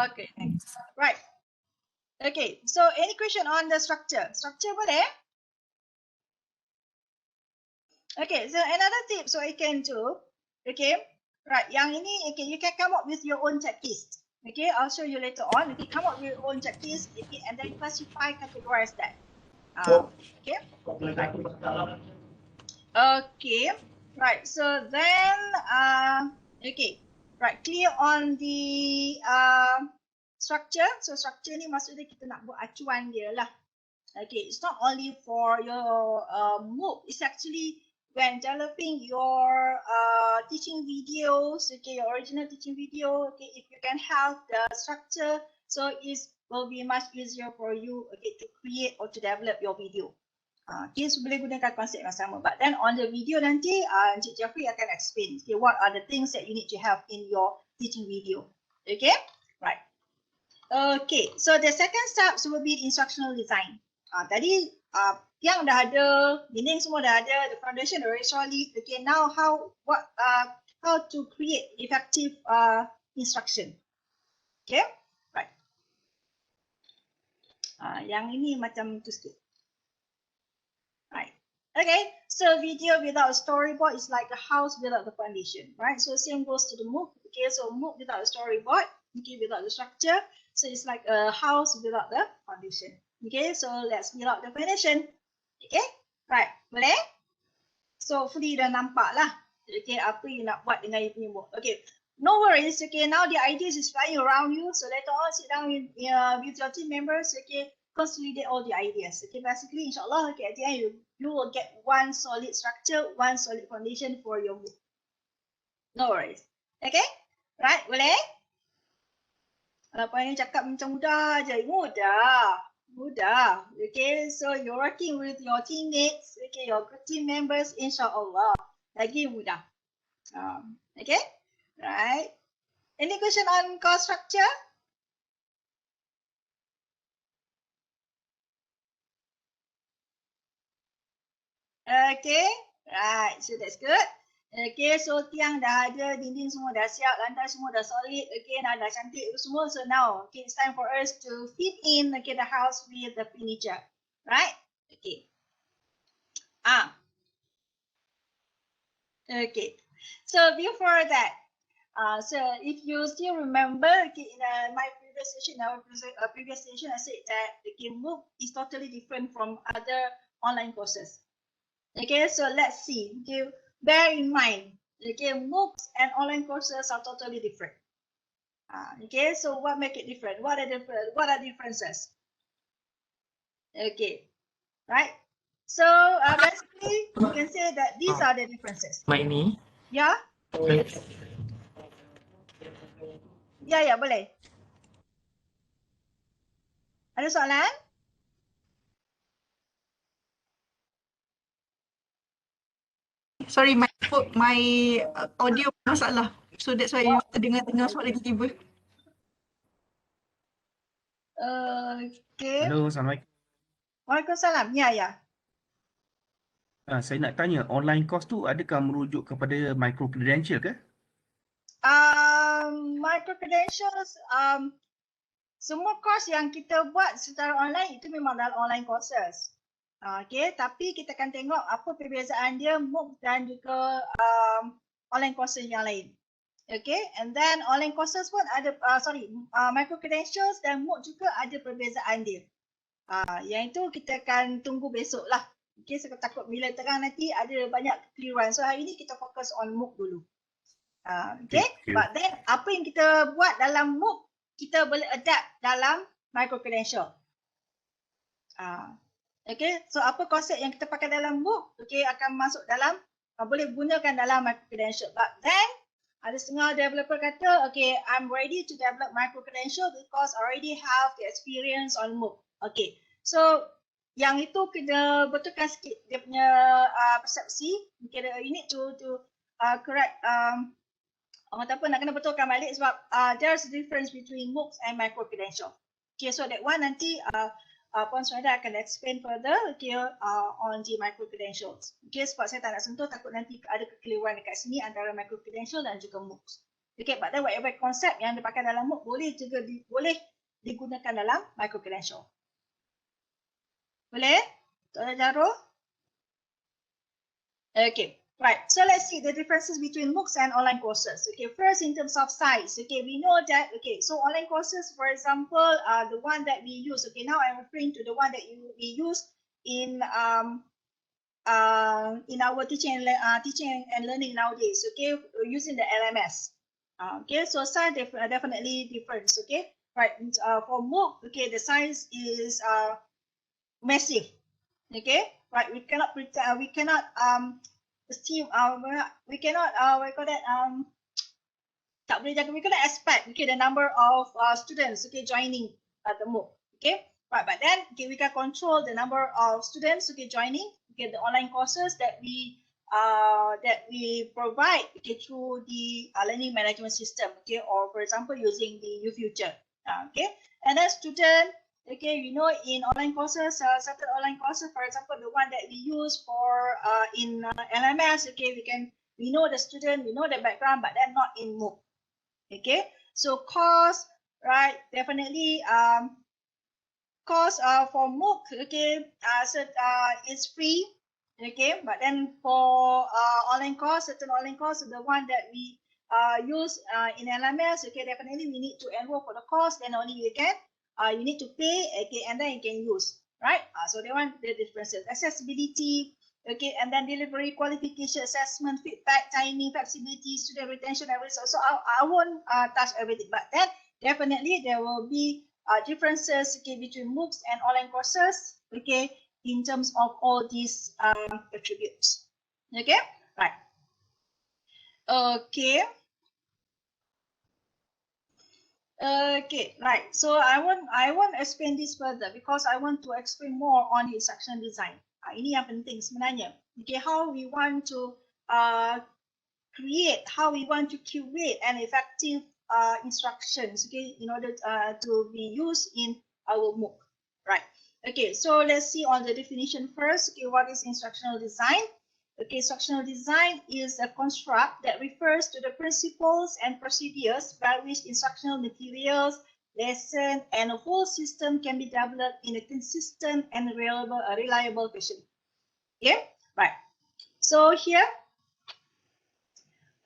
[SPEAKER 2] Okay, thanks. Right. Okay, so any question on the structure? Structure boleh? Okay, so another tip so I can do, okay, Right, yang ini, okay, you can come up with your own checklist. Okay, I'll show you later on. Okay, come up with your own checklist, okay, and then classify, categorize that. Okay. Okay, right. So then, okay, right. Clear on the structure. So structure ni maksudnya kita nak buat acuan dia lah. Okay, it's not only for your MOOC. It's actually when developing your teaching videos. Okay, your original teaching video. Okay, if you can have the structure, so it will be much easier for you. Okay, to create or to develop your video. Okay, so boleh gunakan konsep yang sama. But then on the video nanti, Encik Jeffrey akan explain, okay, what are the things that you need to have in your teaching video. Okay, right. Okay, so the second step will be instructional design. Tadi yang dah ada, dinding semua dah ada, the foundation already solid. Okay, now how to create effective instruction. Okay, right. Yang ini macam tu sikit. Right. Okay, so video without a storyboard is like a house without the foundation, right? So same goes to the MOOC. Okay, so MOOC without a storyboard, okay, without the structure, so it's like a house without the foundation. Okay, so let's build out the foundation. Okay, right, boleh? So hopefully dah nampak lah. Okay, apa you nak buat dengan you punya MOOC. Okay, no worries. Okay, now the ideas is flying around you. So later on, sit down with your team members. Okay, consolidate all the ideas. Okay, basically, inshallah, okay, at the end you will get one solid structure, one solid foundation for your MOOC. No worries. Okay, right, boleh? Apa yang cakap macam mudah je, mudah. Okay, so you're working with your teammates, okay, your team members, inshallah, lagi mudah. Okay, right. Any question on course structure? Okay, right, so that's good. Okay, so tiang dah ada, dinding semua dah siap, lantai semua dah solid, okay, dah cantik semua. So now, okay, it's time for us to fit in, okay, the house with the furniture, right? Okay. Okay, so before that, so if you still remember, okay, in my previous session, I said that the MOOC is totally different from other online courses. Okay, so let's see. Okay, bear in mind, okay, MOOCs and online courses are totally different. Okay, so what make it different? What are differences? Okay, right. So basically, you can say that these are the differences.
[SPEAKER 5] Ini.
[SPEAKER 2] Yeah. Ya, boleh. Ada soalan?
[SPEAKER 4] Sorry, my audio masalah. So that's why you dengar suara tiba-tiba.
[SPEAKER 2] Okay.
[SPEAKER 8] Hello, Assalamualaikum.
[SPEAKER 2] Waalaikumsalam. Ya.
[SPEAKER 8] Saya nak tanya, online course tu adakah merujuk kepada micro credential ke?
[SPEAKER 2] Micro credentials, semua course yang kita buat secara online itu memang dalam online courses. Okay, tapi kita akan tengok apa perbezaan dia MOOC dan juga online courses yang lain. Okay, and then online courses pun ada, micro credentials dan MOOC juga ada perbezaan dia. Yang itu kita akan tunggu besok lah. Okay, saya takut bila terang nanti ada banyak kekeliruan. So hari ini kita fokus on MOOC dulu. Okay, but then apa yang kita buat dalam MOOC, kita boleh adapt dalam micro credential. Okay, so apa konsep yang kita pakai dalam MOOC, okay, akan masuk dalam, boleh gunakan dalam micro credential. But then, ada setengah developer kata, okay, I'm ready to develop micro credential because I already have the experience on MOOC. Okay, so yang itu kena betulkan sikit dia punya persepsi. Okay, you need to correct, orang kata apa, nak kena betulkan balik sebab there's a difference between MOOCs and micro credential. Okay, so that one nanti Puan Suhaida akan explain further, okay, on the micro credentials. Okay, sebab saya tak nak sentuh, takut nanti ada kekeliruan dekat sini antara micro credential dan juga MOOCs. Okay, but then whatever konsep yang dipakai dalam MOOC boleh digunakan dalam micro credential. Boleh? Tuan Jarul? Okay, Right, so let's see the differences between MOOCs and online courses. Okay, first in terms of size, okay, we know that, okay, so online courses, for example, the one that we use, okay, now I'm referring to the one that we use in our teaching and learning nowadays, okay, using the LMS. Okay, so size definitely different, okay, right, for MOOC, okay, the size is massive, okay, right, we cannot pretend, we cannot assume, we cannot we call that we cannot expect, okay, the number of students, okay, joining the MOOC, okay, right, but then, okay, we can control the number of students, okay, joining, okay, the online courses that we provide, okay, through the learning management system, okay, or for example using the UFuture, okay, and then student, okay, you know, in online courses, certain online courses, for example, the one that we use for in LMS, okay, we know the student, we know the background, but then not in MOOC. Okay, so cost, right, definitely cost for MOOC, okay, so it's free, okay, but then for online course, certain online course, the one that we use in LMS, okay, definitely we need to enroll for the course, then only you can you need to pay, okay, and then you can use, right? So they want the differences, accessibility, okay, and then delivery, qualification, assessment, feedback, timing, flexibility, student retention, everything. So I won't touch everything, but then definitely there will be differences, okay, between MOOCs and online courses, okay, in terms of all these attributes. Okay, right. Okay. Okay, right. So I want to explain this further because I want to explain more on the instructional design. Ini yang penting sebenarnya. Okay, how we want to create, how we want to curate an effective instructions, okay, in order to be used in our MOOC, right? Okay, so let's see on the definition first. Okay, what is instructional design? Okay, instructional design is a construct that refers to the principles and procedures by which instructional materials, lesson, and a whole system can be developed in a consistent and reliable fashion. Okay, right. So here,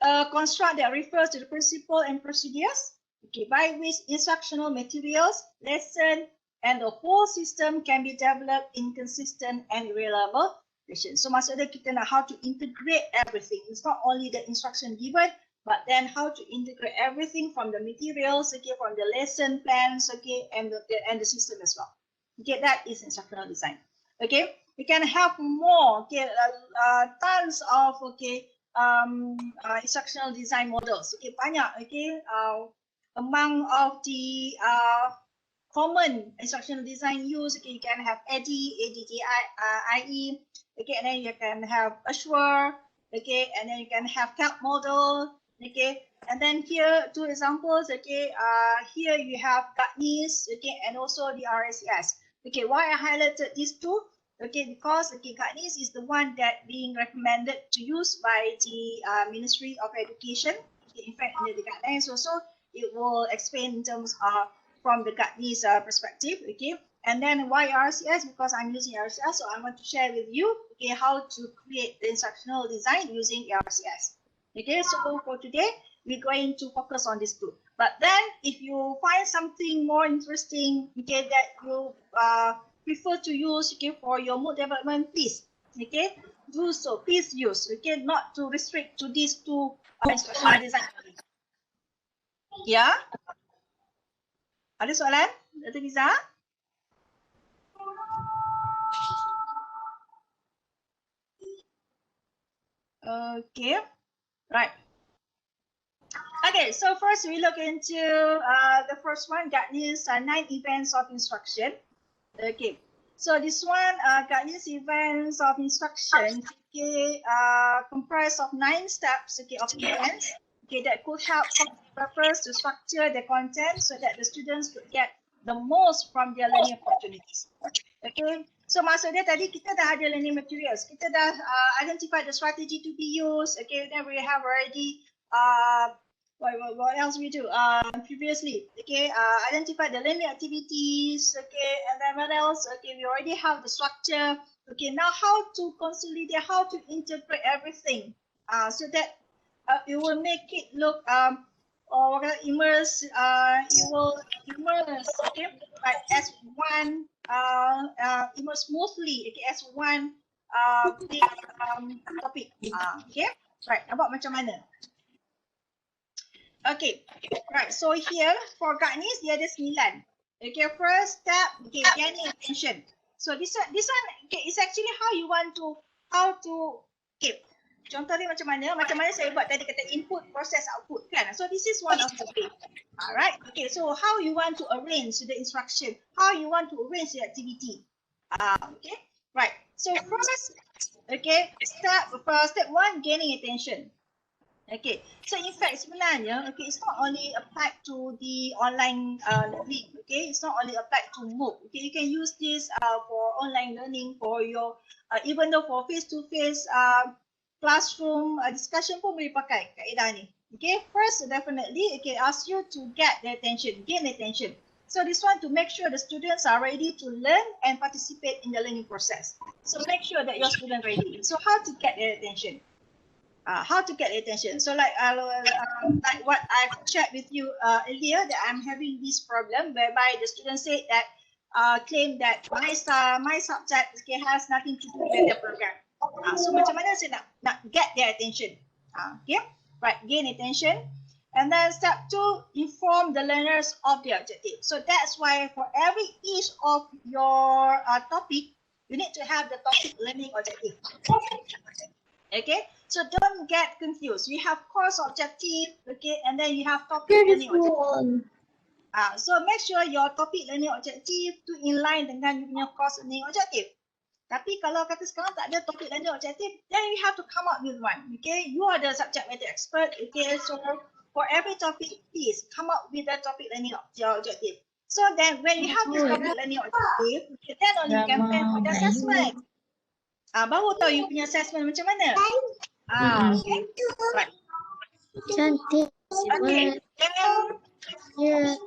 [SPEAKER 2] a construct that refers to the principle and procedures, okay, by which instructional materials, lesson, and the whole system can be developed in consistent and reliable fashion. So maksudnya kita nak how to integrate everything. It's not only the instruction given, but then how to integrate everything from the materials, okay, from the lesson plans, okay, and the system as well. Okay, that is instructional design. Okay, we can have more, okay, tons of, okay, instructional design models. Okay, banyak, okay, among of the common instructional design used, okay, you can have ADDIE, okay, and then you can have Assure, okay, and then you can have CAP model, okay, and then here two examples, okay, here you have GATNIS, okay, and also the RSES. Okay, why I highlighted these two? Okay, because, okay, GATNIS is the one that being recommended to use by the Ministry of Education. Okay, in fact, in the guidelines also, it will explain in terms of from the GATNIS perspective, okay. And then why RCS? Because I'm using RCS, so I want to share with you, okay, how to create the instructional design using RCS. Okay, so for today, we're going to focus on these two. But then, if you find something more interesting, okay, that you prefer to use, okay, for your MOOC development, please, okay, do so. Please use, okay, not to restrict to these two instructional design. Yeah. Ada soalan, Dr. Fiza? Okay, right. Okay, so first we look into the first one, GATNIS 9 events of instruction. Okay, so this one, GATNIS events of instruction, okay, comprised of 9 steps, okay, of events, okay, that could help developers to structure the content so that the students could get the most from their learning opportunities. Okay, so maksudnya tadi kita dah ada learning materials, kita dah identify the strategy to be used, okay, then we have already what else we do previously, okay, identify the learning activities, okay, and then what else, okay, we already have the structure, okay, now how to consolidate, how to integrate everything, so that it will make it look or immerse, it will immerse, okay, right, as one immerse smoothly, okay, as one big topic. Okay, right, nampak macam mana? Okay, right, so here for guidance dia ada 9. Okay, first step, okay, gaining attention. So this one okay, is actually how you want to okay. Contoh dia macam mana saya buat tadi kata input, process, output kan. So this is one of the way. Alright, okay, so how you want to arrange the instruction, how you want to arrange the activity. Okay, right. So first, okay, step 1, gaining attention. Okay, so in fact sebenarnya, okay, it's not only applied to the online learning, okay, it's not only applied to MOOC, okay, you can use this for online learning, for your, even though for face-to-face classroom discussion pun boleh pakai kaedah ni. Okay, first definitely, okay, ask you to get the attention, gain attention. So this one to make sure the students are ready to learn and participate in the learning process. So make sure that your students are ready. So how to get their attention? How to get attention. So like what I've shared with you earlier, that I'm having this problem whereby the student said that claim that my subject okay, has nothing to do with the program. So macam mana saya nak get their attention? Okay, right, gain attention. And then step 2, inform the learners of the objective. So that's why for each of your topic, you need to have the topic learning objective. Okay, so don't get confused. You have course objective, okay, and then you have topic learning objective. So make sure your topic learning objective to inline dengan you punya course learning objective. Tapi kalau kata sekarang tak ada topic learning objective, then you have to come up with one. Okay, you are the subject matter expert. Okay, so for every topic, please come up with a topic learning objective. So then when you have this topic learning objective, okay, then only you can plan for the assessment. Baru tahu you punya assessment macam mana. Okay. Right.
[SPEAKER 9] Cantik.
[SPEAKER 2] Okay.
[SPEAKER 9] Ya.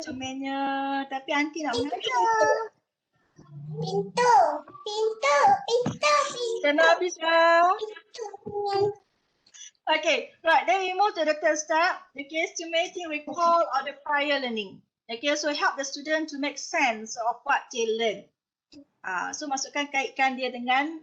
[SPEAKER 2] Comelnya. Tapi aunty nak mengajar.
[SPEAKER 9] Pintu.
[SPEAKER 2] Kena habis lah. Okay. Right. Then we move to the third step. Okay. Estimating recall of the prior learning. Okay. So help the student to make sense of what they learn. So masukkan kaitkan dia dengan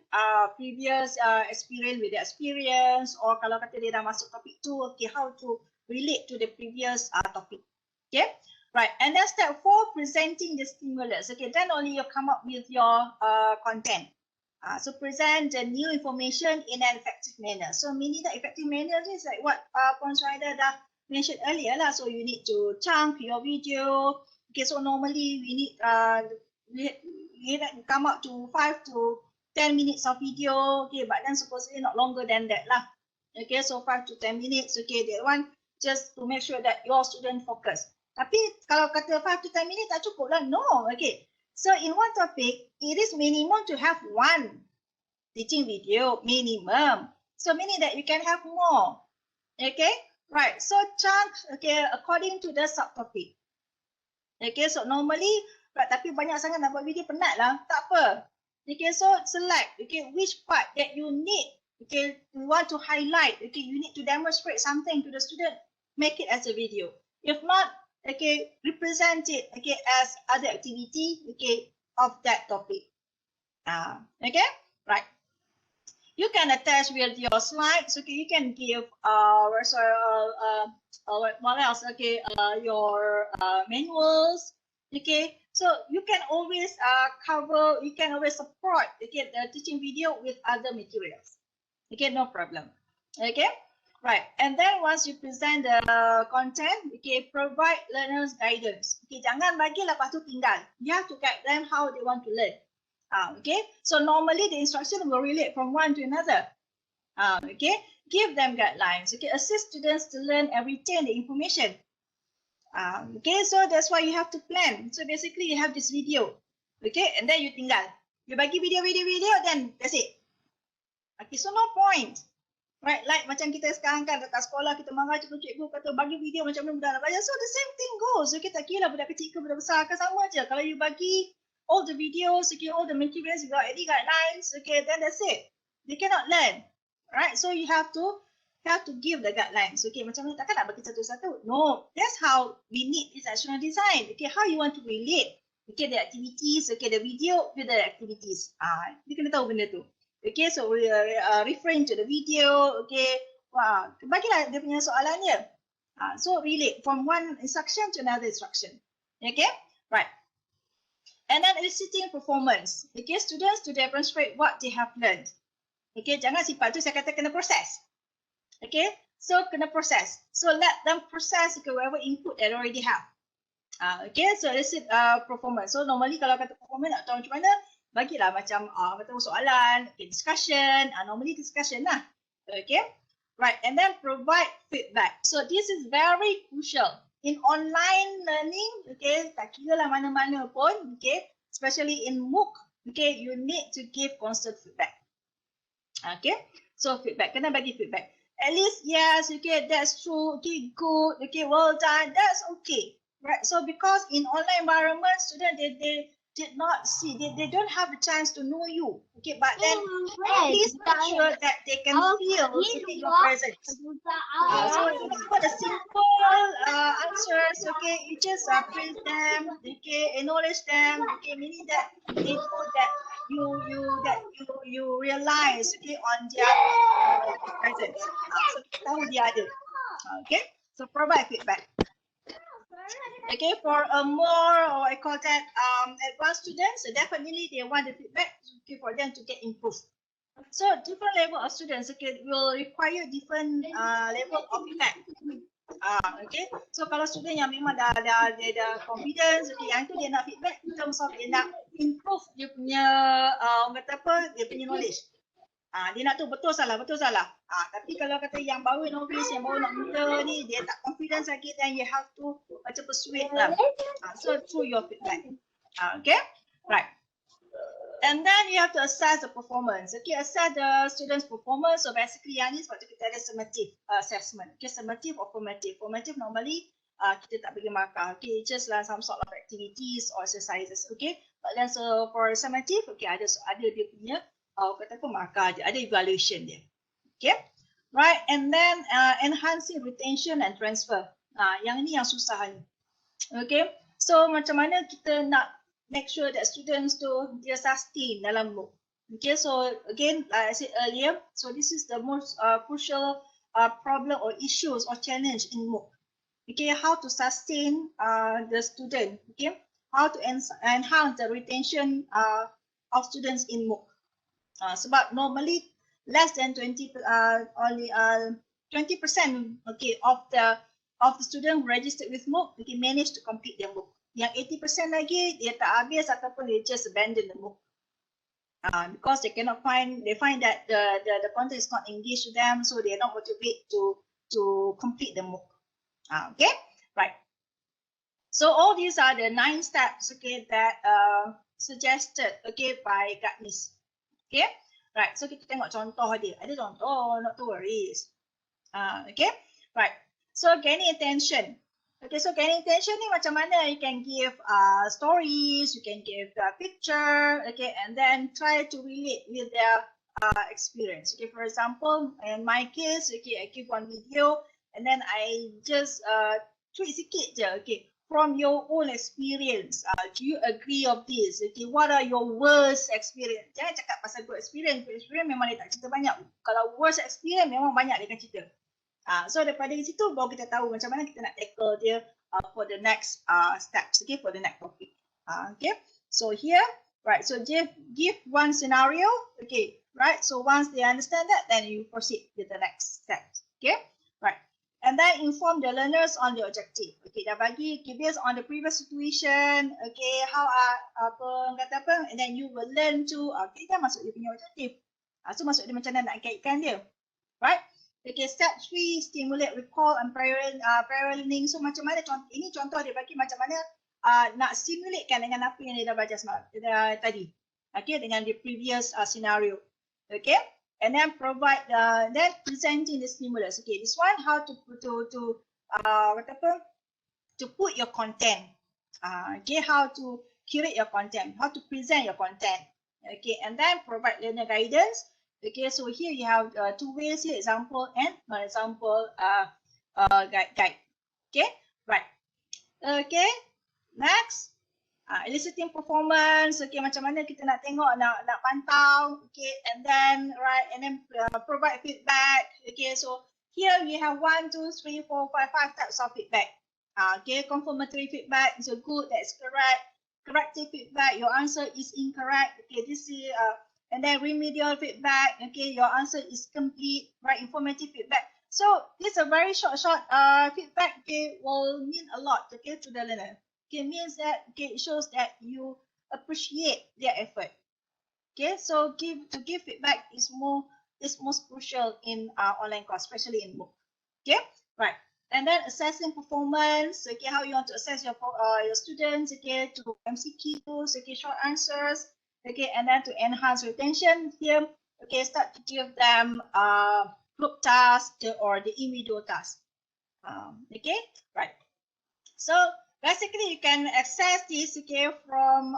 [SPEAKER 2] previous experience with the experience, or kalau kata dia dah masuk topik tu, okay, how to relate to the previous topic. Okay, right. And then step 4, presenting the stimulus. Okay, then only you come up with your content. So present the new information in an effective manner. So meaning that effective manner is like what Puan Suhaida dah mentioned earlier lah. So you need to chunk your video. Okay, so normally we need come up to 5 to 10 minutes of video, okay, but then supposedly not longer than that lah. Okay, so 5 to 10 minutes, okay, that one just to make sure that your student focus. Tapi kalau kata 5 to 10 minutes tak cukup lah, no, okay. So in one topic, it is minimum to have one teaching video, minimum. So meaning that you can have more, okay, right. So chunk, okay, according to the subtopic. Okay, so normally, right, tapi banyak sangat nak buat video penat lah, tak apa. Okay, so select, okay, which part that you need, okay, you want to highlight, okay, you need to demonstrate something to the student, make it as a video. If not, okay, represent it, okay, as other activity, okay, of that topic. Okay, right. You can attach with your slides, okay, you can give, what else, okay, your manuals, okay. So you can always cover, you can always support, okay, the teaching video with other materials. Okay, no problem. Okay, right. And then once you present the content, okay, provide learners guidance. Okay, jangan bagi lepas tu tinggal. You have to guide them how they want to learn. Okay, so normally the instruction will relate from one to another. Okay, give them guidelines. Okay, assist students to learn and retain the information. Okay, so that's why you have to plan. So basically you have this video, okay, and then you tinggal. You bagi video, then that's it. Okay, so no point. Right, like macam kita sekarang kan dekat sekolah kita marah cikgu kata bagi video macam mana budak nak belajar. So the same thing goes. Okay, tak kira budak kecil ke budak besar kan sama je. Kalau you bagi all the videos, okay, all the materials, you got any guidelines, okay, then that's it. they cannot learn, right? So you have to give the guidelines. Okay, macam mana, takkan nak bagi satu-satu? No, that's how we need instructional design. Okay, how you want to relate, okay, the activities, okay, the video with the activities. Dia kena tahu benda tu. Okay, so we referring to the video. Okay, bagilah dia punya soalannya. So relate from one instruction to another instruction. Okay, right. And then eliciting performance. Okay, students to demonstrate what they have learned. Okay, jangan simpan tu saya kata kena proses. Okay, so kena proses. So let them process okay, whatever input they already have. Okay, so elicit performance. So normally kalau kata performance nak tahu macam mana, bagilah macam kata soalan, okay, discussion, normally discussion lah. Okay, right, and then provide feedback. So this is very crucial in online learning. Okay, tak kira lah mana-mana pun. Okay, especially in MOOC. Okay, you need to give constant feedback. Okay, so feedback, kena bagi feedback. At least yes, okay, that's true. Okay, good. Okay, well done. That's okay, right? So because in online environment, students they did not see, they don't have the chance to know you. Okay, but then at least make sure that they can feel okay, your presence. So for the simple answers, okay, you just praise them, okay, acknowledge them, okay, meaning that they know that you realize okay on their presence. So tahu dia ada. Okay, so provide feedback. Okay, for a more, or I call that advanced students, so definitely they want the feedback okay, for them to get improved. So different level of students okay, will require different level of feedback. Okay, so kalau student yang memang dah confidence, okay, yang tu dia nak feedback in terms of dia nak improve dia punya kata apa, dia punya knowledge. Dia nak tu betul salah. Tapi kalau kata yang baru novice, yang baru nak mula ni, dia tak confidence lagi, then you have to macam persuade them. So through your feedback. Okay, right. And then you have to assess the performance. Okay, assess the students' performance. So basically yang ni sebab tu kita ada summative assessment. Okay, summative or formative. Formative normally kita tak bagi markah. Okay, just like some sort of activities or exercises. Okay, but then so for summative, okay, ada dia punya kata apa markah dia, ada evaluation dia. Okay, right. And then enhancing retention and transfer. Yang ni yang susah ni. Okay, so macam mana kita nak make sure that students tu dia sustain dalam MOOC. Okay, so again, like I said earlier, so this is the most crucial problem or issues or challenge in MOOC. Okay, how to sustain the student. Okay, how to enhance the retention of students in MOOC. Sebab normally less than 20% okay, of the student registered with MOOC okay, manage to complete their MOOC. Yang 80% lagi dia tak habis ataupun they just abandon the MOOC. Because they cannot find that the content is not engaged to them, so they are not motivated to complete the MOOC. Okay, right. So all these are the 9 steps okay that suggested okay by Gartnis. Okay, right. So kita tengok contoh dia. Ada contoh, not to worry. Okay, right. So gaining attention. Okay, so gaining attention ni macam mana? You can give stories, you can give a picture, okay, and then try to relate with their experience. Okay, for example, in my case, okay, I give one video and then I just tweet sikit je, okay, from your own experience. Do you agree of this? Okay, what are your worst experience? Jangan cakap pasal good experience. Good experience memang dia tak cerita banyak. Kalau worst experience memang banyak dia akan cerita. So daripada situ baru kita tahu macam mana kita nak tackle dia for the next steps, okay, for the next topic. Okay, so here, right, so give one scenario, okay, right, so once they understand that, then you proceed with the next step, okay, right, and then inform the learners on the objective, okay, dah bagi, okay, based on the previous situation, okay, how kata apa, and then you will learn to, okay, dah masuk dia punya objektif, so masuk dia macam mana nak kaitkan dia, right. Okay, step 3, stimulate recall and prior learning. So macam mana ini contoh dia bagi macam mana nak stimulatekan dengan apa yang dia dah baca tadi. Okay, dengan the previous scenario. Okay, and then provide then presenting the stimulus. Okay, this one how to put your content. Okay, how to curate your content, how to present your content. Okay, and then provide learner guidance. Okay, so here you have two ways here, example and non-example guide. Okay, right. Okay, next. Eliciting performance, okay, macam mana kita nak tengok, nak pantau, okay, and then provide feedback. Okay, so here we have 1, 2, 3, 4, 5 types of feedback. Okay, confirmatory feedback is good, that's correct. Corrective feedback, your answer is incorrect. Okay, this is and then remedial feedback. Okay, your answer is complete. Right, informative feedback. So this is a very short feedback. Okay, will mean a lot. Okay, to the learner. Okay, means that, okay, it shows that you appreciate their effort. Okay, so to give feedback is most crucial in online course, especially in MOOC. Okay, right. And then assessing performance. Okay, how you want to assess your students. Okay, to MCQs. Okay, short answers. Okay, and then to enhance retention here. Okay, start to give them group tasks or the individual tasks. Okay, right. So basically, you can access this, okay, from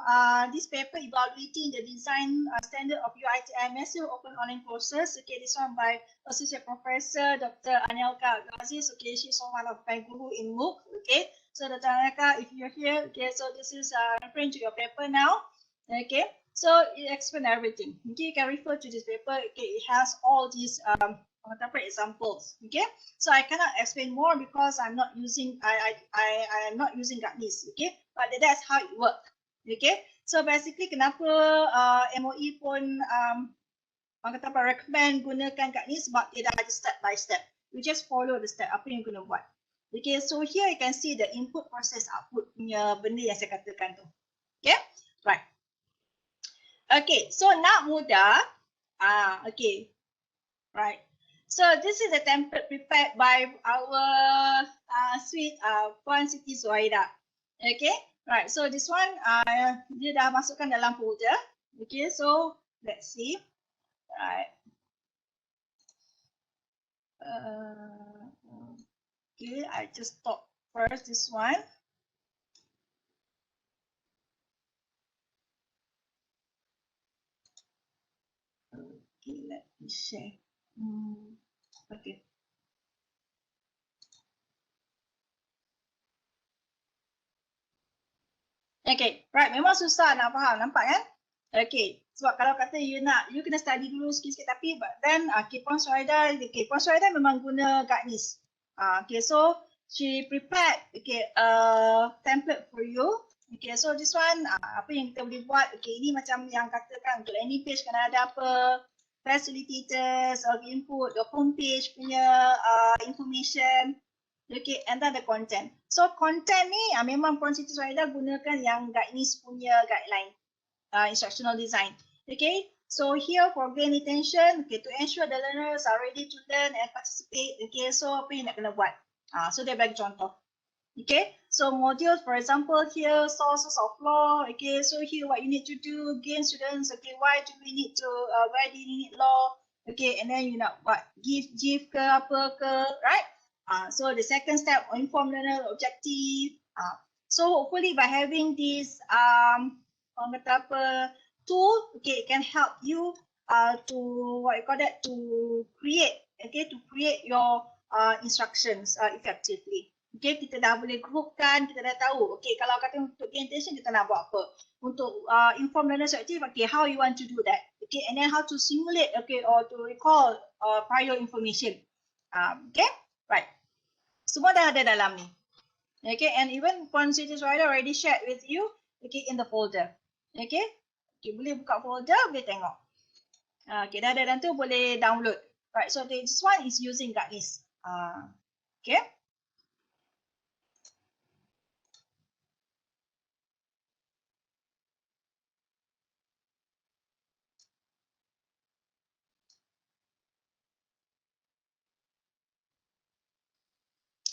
[SPEAKER 2] this paper, Evaluating the Design Standard of UiTM Massive Open Online Courses. Okay, this one by Associate Professor Dr. Anelka Aziz. Okay, she's one of my guru in MOOC. Okay, so Dr. Anelka, if you're here, okay, so this is referring to your paper now. Okay, so it explains everything. Okay, you can refer to this paper. Okay, it has all these examples. Okay, so I cannot explain more because I'm not using I am not using GATNIS. Okay, but that's how it works. Okay, so basically kenapa MOE pun recommend gunakan GATNIS sebab dia dah ada step by step. You just follow the step apa yang guna buat. Okay, so here you can see the input process output punya benda yang saya katakan tu. Okay, right. Okay, so nak mudah, okay, right. So this is a template prepared by our sweet Puan Siti Zuhaida. Okay, right. So this one dia dah masukkan dalam folder. Okay, so let's see. Right. Okay, I just stop first this one. Okay, let me share. Okay. Okay, right. Memang susah nak faham, nampak kan? Okay, sebab kalau kata you kena study dulu sikit-sikit, tapi but then Puan Suhaida, okay, Puan Suhaida memang guna GATNIS. Okay, so she prepared, okay, template for you. Okay, so this one apa yang kita boleh buat? Okay, ini macam yang katakan untuk landing page kena ada apa? Facilitators, input, your homepage punya information, okay, and then the content. So content ni memang Puan Siti Suhaida gunakan yang GATNIS punya guideline, instructional design. Okay, so here for gain attention, okay, to ensure the learners are ready to learn and participate. Okay, so apa yang nak kena buat? So dia bagi contoh. Okay, so modules, for example, here sources of law. Okay, so here what you need to do, gain students. Okay, why do we need to, why do you need law? Okay, and then you nak what, give ke apa ke, right? So the second step, inform learner objective. So hopefully by having this tool, okay, it can help you to what you call that, to create, okay, to create your instructions effectively. Okay, kita dah boleh groupkan, kita dah tahu. Okay, kalau kata untuk gain attention kita nak buat apa? Untuk inform learner objective, okay, how you want to do that? Okay, and then how to simulate, okay, or to recall prior information. Okay, right. Semua dah ada dalam ni. Okay, and even Puan Siti Suhaida already shared with you, okay, in the folder. Okay, okay, boleh buka folder, boleh tengok. Okay, dah ada dan tu boleh download. Right, so this one is using GATNIS. Okay.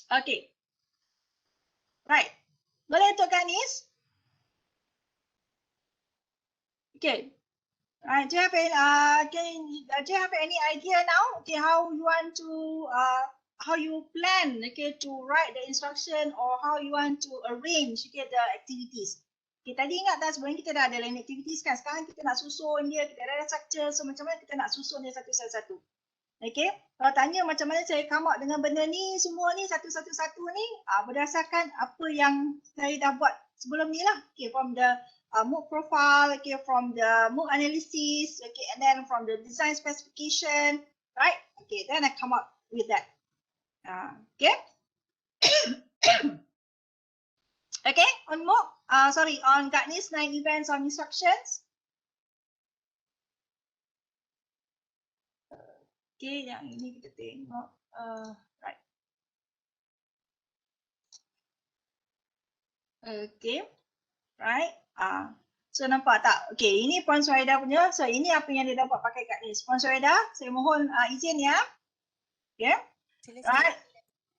[SPEAKER 2] Okay. Right. Boleh untuk GATNIS? Okay. Do you have any do you have any idea now? Okay, how you want to how you plan, okay, to write the instruction, or how you want to arrange, okay, the activities? Okay, tadi ingat tak sebelum kita dah ada learning activities kan? Sekarang kita nak susun dia, kita ada structure, so macam mana kita nak susun dia satu-satu. Okay, kalau tanya macam mana saya come up dengan benda ni, semua ni satu-satu ni berdasarkan apa yang saya dah buat sebelum ni lah. Okay, from the MOOC profile, okay, from the MOOC analysis, okay, and then from the design specification, right? Okay, then I come up with that. Okay. Okay, on MOOC, on Gartner's 9 events on instructions. Okay, yang ini kita tengok. Right. Okay, right. So nampak tak? Okay, ini Puan Suhaida punya. So ini apa yang dia dapat pakai kat ni. Puan Suhaida, saya mohon izin ya. Okay, right.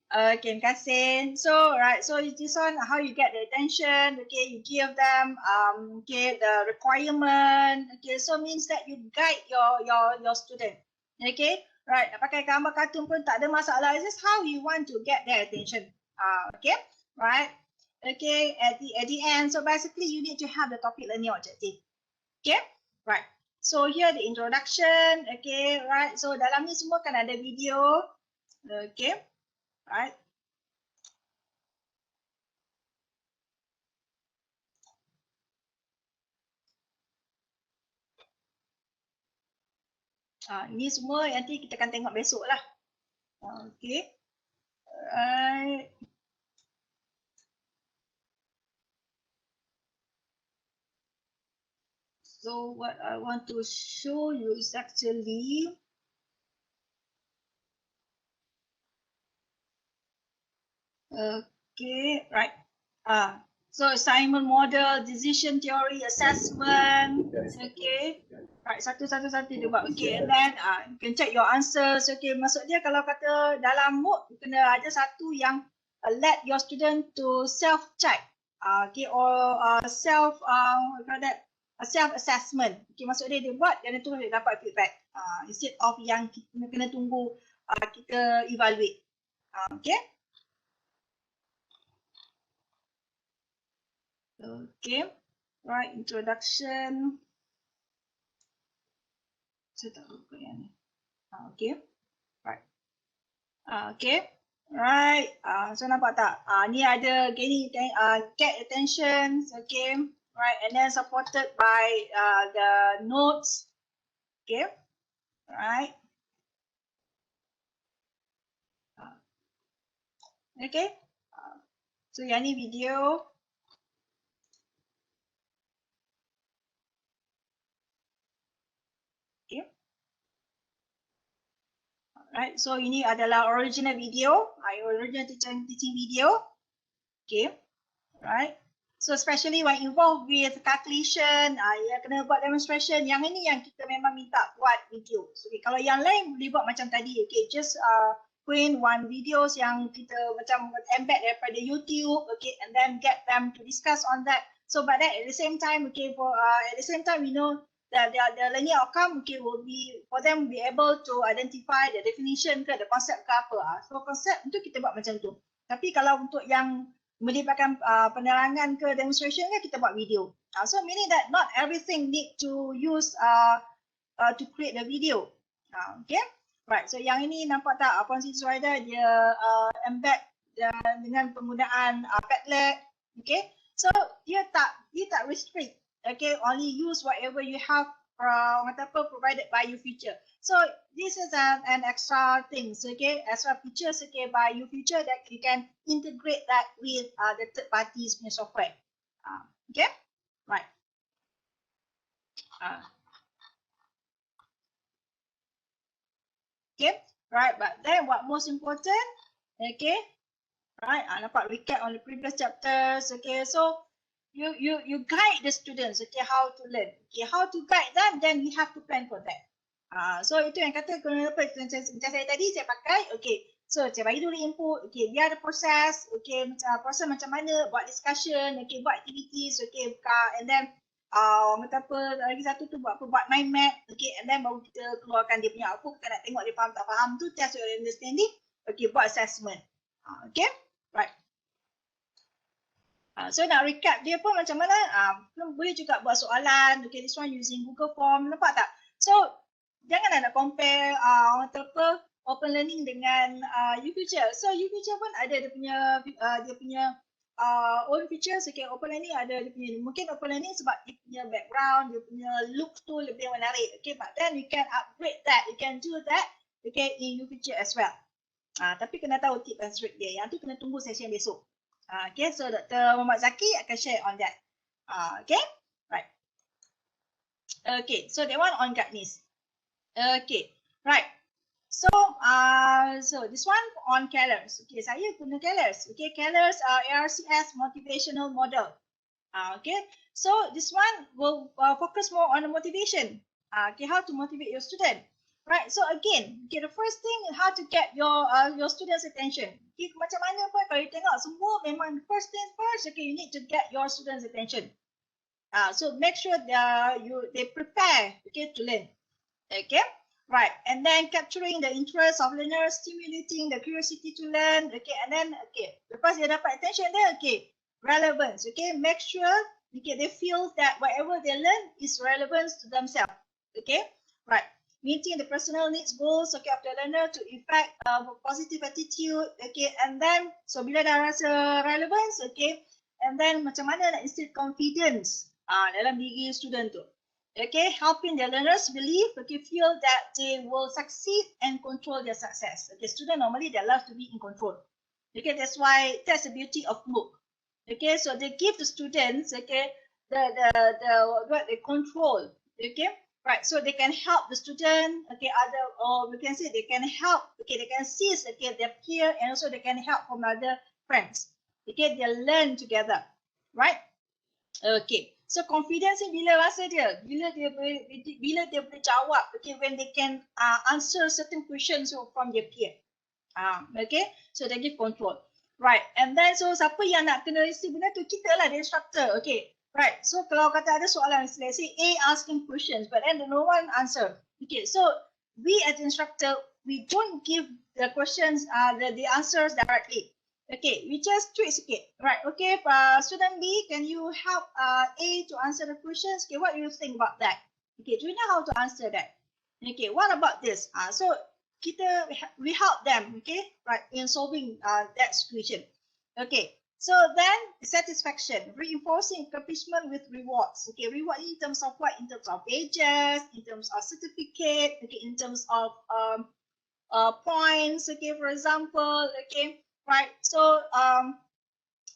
[SPEAKER 2] Okay, terima kasih. So, right, so this one how you get the attention. Okay, you give them okay the requirement. Okay, so means that you guide your student. Okay, right. Pakai gambar kartun pun tak ada masalah. This is how you want to get their attention. Okay, right. Okay, at the end. So basically, you need to have the topic learning objective. Okay, right. So here the introduction. Okay, right. So dalam ni semua kan ada video. Okay. Right. Ini semua nanti kita akan tengok besok lah. Okay. Alright. So what I want to show you is actually okay, right. So assignment model, decision theory, assessment. Okay. Right, satu-satu dia buat. Okay, and then you can check your answers. Okay, maksud dia kalau kata dalam MOOC, kena ada satu yang let your student to self-check. Okay, or self-assessment. Okay, maksud dia buat dan itu dia dapat feedback. Instead of yang kita kena tunggu kita evaluate. Okay. Okay, right, introduction. Saya tak lupa yang ni. Okay, right. Okay, right. So nampak tak? Ni ada get attention. Okay, right, and then supported by the notes. Okay, right. Okay, so yang ni video. Right, so ini adalah original video, original teaching video. Okay, right. So especially when involved with calculation, yang kena buat demonstration. Yang ini yang kita memang minta buat video. So, okay, kalau yang lain boleh buat macam tadi. Okay, just print one videos yang kita macam embed daripada YouTube. Okay, and then get them to discuss on that. So but that at the same time, okay, at the same time we know that the learning outcome, okay, will be for them be able to identify the definition ke, the concept ke apa. So konsep untuk kita buat macam tu. Tapi kalau untuk yang melibatkan penerangan ke demonstration ke, kita buat video. So meaning that not everything need to use to create the video. Okay, right. So yang ini nampak tak Puan Siti Suhaida dia embed dengan penggunaan Padlet. Okay, so dia tak restrict. Okay, only use whatever you have provided by UiTM. So this is an extra things, okay, extra features, okay, by UiTM that you can integrate that with the third parties software. Okay, right. Okay, right. But then what most important, okay, right? Nampak recap on the previous chapters. Okay, so you guide the students, okay, how to learn. Okay, how to guide them, then you have to plan for that. So itu yang kata kenapa macam saya tadi saya pakai. Okay, so saya bagi dulu input. Okay, dia ada proses. Okay, proses macam mana buat discussion. Okay, buat activities. Okay, and then macam apa lagi satu tu buat mind map. Okay, and then baru kita keluarkan dia punya output. Kita nak tengok dia faham tak faham tu, test your understanding. Okay, buat assessment. Okay, right. So nak recap dia pun macam mana, boleh juga buat soalan. Okay, this one using Google Form, nampak tak? So jangan nak compare orang kata apa, open learning dengan UiTM. So UiTM pun ada dia punya own features. Okay, open learning ada dia punya, mungkin open learning sebab dia punya background, dia punya look tu lebih menarik. Okay, but then you can upgrade that, you can do that, okay, in UiTM as well. Tapi kena tahu tip and trick dia. Yang tu kena tunggu session besok. Okay, so Dr. Muhammad Zaki akan share on that. Okay, right. Okay, so that one on guidance. Okay, right. So, so this one on CALERS. Okay, saya guna CALERS. Okay, CALERS ARCS motivational model. Okay, so this one will focus more on the motivation. Okay, how to motivate your student. Right, so again, okay, the first thing, how to get your students' attention. Okay, macam mana pun kalau you tengok semua memang first thing first, okay, you need to get your students' attention. So make sure they prepare, okay, to learn. Okay, right, and then capturing the interest of learners, stimulating the curiosity to learn. Okay, and then okay, lepas dia dapat attention dia, okay, relevance. Okay, make sure okay they feel that whatever they learn is relevant to themselves. Okay, right. Meeting the personal needs goals, okay, of the learner to effect positive attitude, okay, and then so bila dah rasa relevance, okay, and then macam mana nak instill confidence dalam diri student tu, okay, helping the learners believe, okay, feel that they will succeed and control their success. Okay, student normally they love to be in control. Okay, that's the beauty of MOOC. Okay, so they give the students, okay, what they control, okay. Right, so they can help the student, okay, or we can say they can help, okay, they can seize, okay, their peer, and also they can help from other friends. Okay, they learn together, right? Okay, so confidence ni bila rasa dia, bila dia boleh jawab, okay, when they can answer certain questions from their peer. Okay, so they give control. Right, and then so siapa yang nak kena isi benda tu, kita lah, the instructor, okay. Right, so kalau kata ada soalan, let's say A asking questions, but then no one answer. Okay, so we as instructor, we don't give the questions, the answers directly. Okay, we just tweak sikit. Right, okay, student B, can you help A to answer the questions? Okay, what do you think about that? Okay, do you know how to answer that? Okay, what about this? So we help them, okay, right, in solving that situation. Okay. So then satisfaction, reinforcing accomplishment with rewards. Okay, reward in terms of what? In terms of badges, in terms of certificate, okay, in terms of points, okay, for example, okay, right. So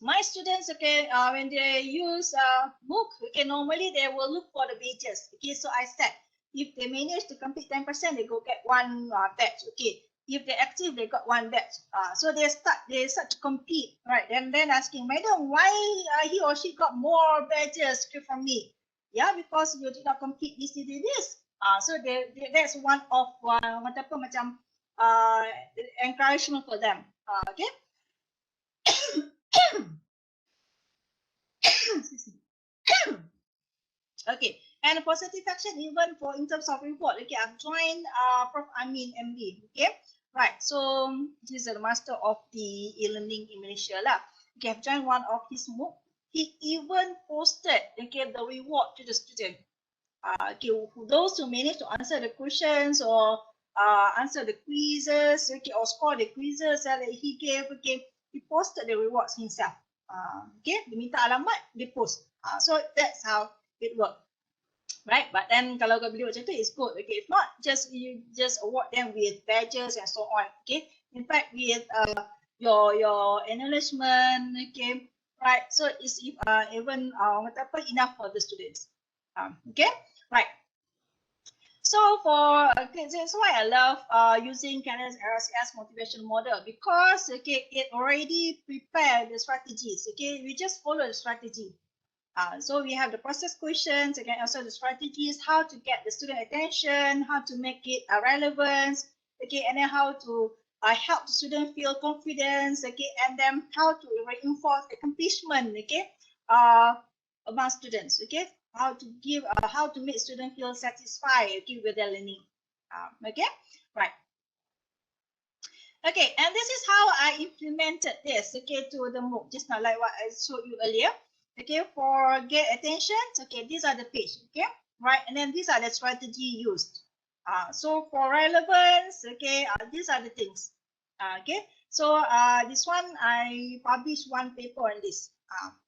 [SPEAKER 2] my students, okay, when they use MOOC, okay, normally they will look for the badges. Okay, so I said if they manage to complete 10%, they go get one badge. Okay. If they're active, they got one badge. So they start to compete, right? And then asking, madam, why he or she got more badges from me? Yeah, because you did not compete this. So that's one of macam encouragement for them. Okay. Okay, and for satisfaction, even for in terms of reward, okay, I've joined Prof. Amin MD, okay, right. So this is the master of the e-learning in Malaysia lah. Okay, I've joined one of his MOOC. He even posted, okay, the reward to the student. Okay, those who managed to answer the questions or answer the quizzes, okay, or score the quizzes that he gave, okay, he posted the rewards himself. Okay, dia minta alamat, dia post. So that's how it work, right? But then kalau kau beli macam tu, it's good. Okay, if not, you just award them with badges and so on. Okay, in fact with your acknowledgement, okay, right? So it's even enough for the students. Okay, right. So that's why I love using Canada's RCS motivation model, because okay, it already prepared the strategies. Okay, we just follow the strategy. So we have the process questions, again, also the strategies, how to get the student attention, how to make it relevant, okay, and then how to help the student feel confidence, okay, and then how to reinforce accomplishment, okay, among students, okay, how to make students feel satisfied, okay, with their learning, okay, right. Okay, and this is how I implemented this, okay, to the MOOC, just now like what I showed you earlier. Okay, for get attention, okay, these are the page, okay, right, and then these are the strategy used. So for relevance, okay, these are the things. Okay, so this one I publish one paper on this.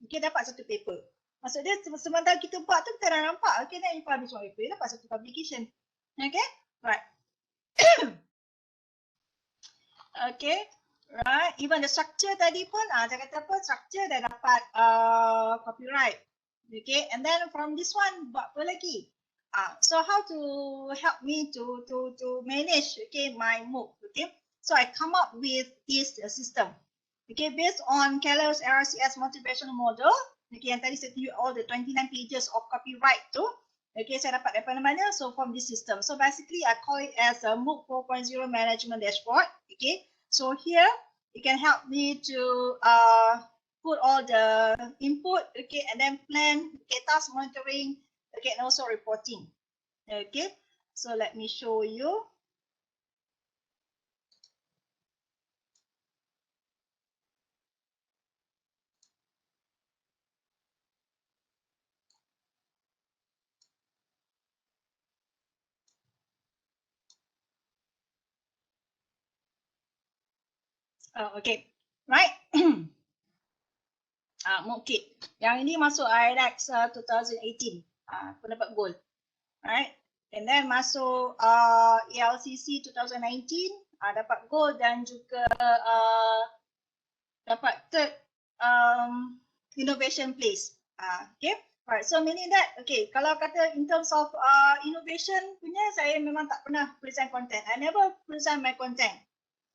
[SPEAKER 2] Okay, dapat satu paper. Maksud dia sementara kita buat tu kita dah nampak, okay, then you publish one paper, dapat satu publication. Okay, right. Okay, right. Even the structure tadi pun, saya kata apa, structure dah dapat copyright. Okay, and then from this one, buat apa lagi? So how to help me to manage, okay, my MOOC, okay? So I come up with this system, okay, based on Keller's RCS motivational model, okay, yang tadi saya tunjuk all the 29 pages of copyright tu, okay, saya dapat daripada mana? So from this system. So basically I call it as a MOOC 4.0 management dashboard, okay? So here, it can help me to put all the input, okay, and then plan, okay, task monitoring, okay, and also reporting. Okay, so let me show you. Okay, right. MOOC kit. Yang ini masuk IREX 2018. Aku dapat gold. Right. And then masuk ELCC 2019. Dapat gold dan juga dapat third innovation place. Okay. Right. So meaning that, okay, kalau kata in terms of innovation punya, saya memang tak pernah present content. I never present my content.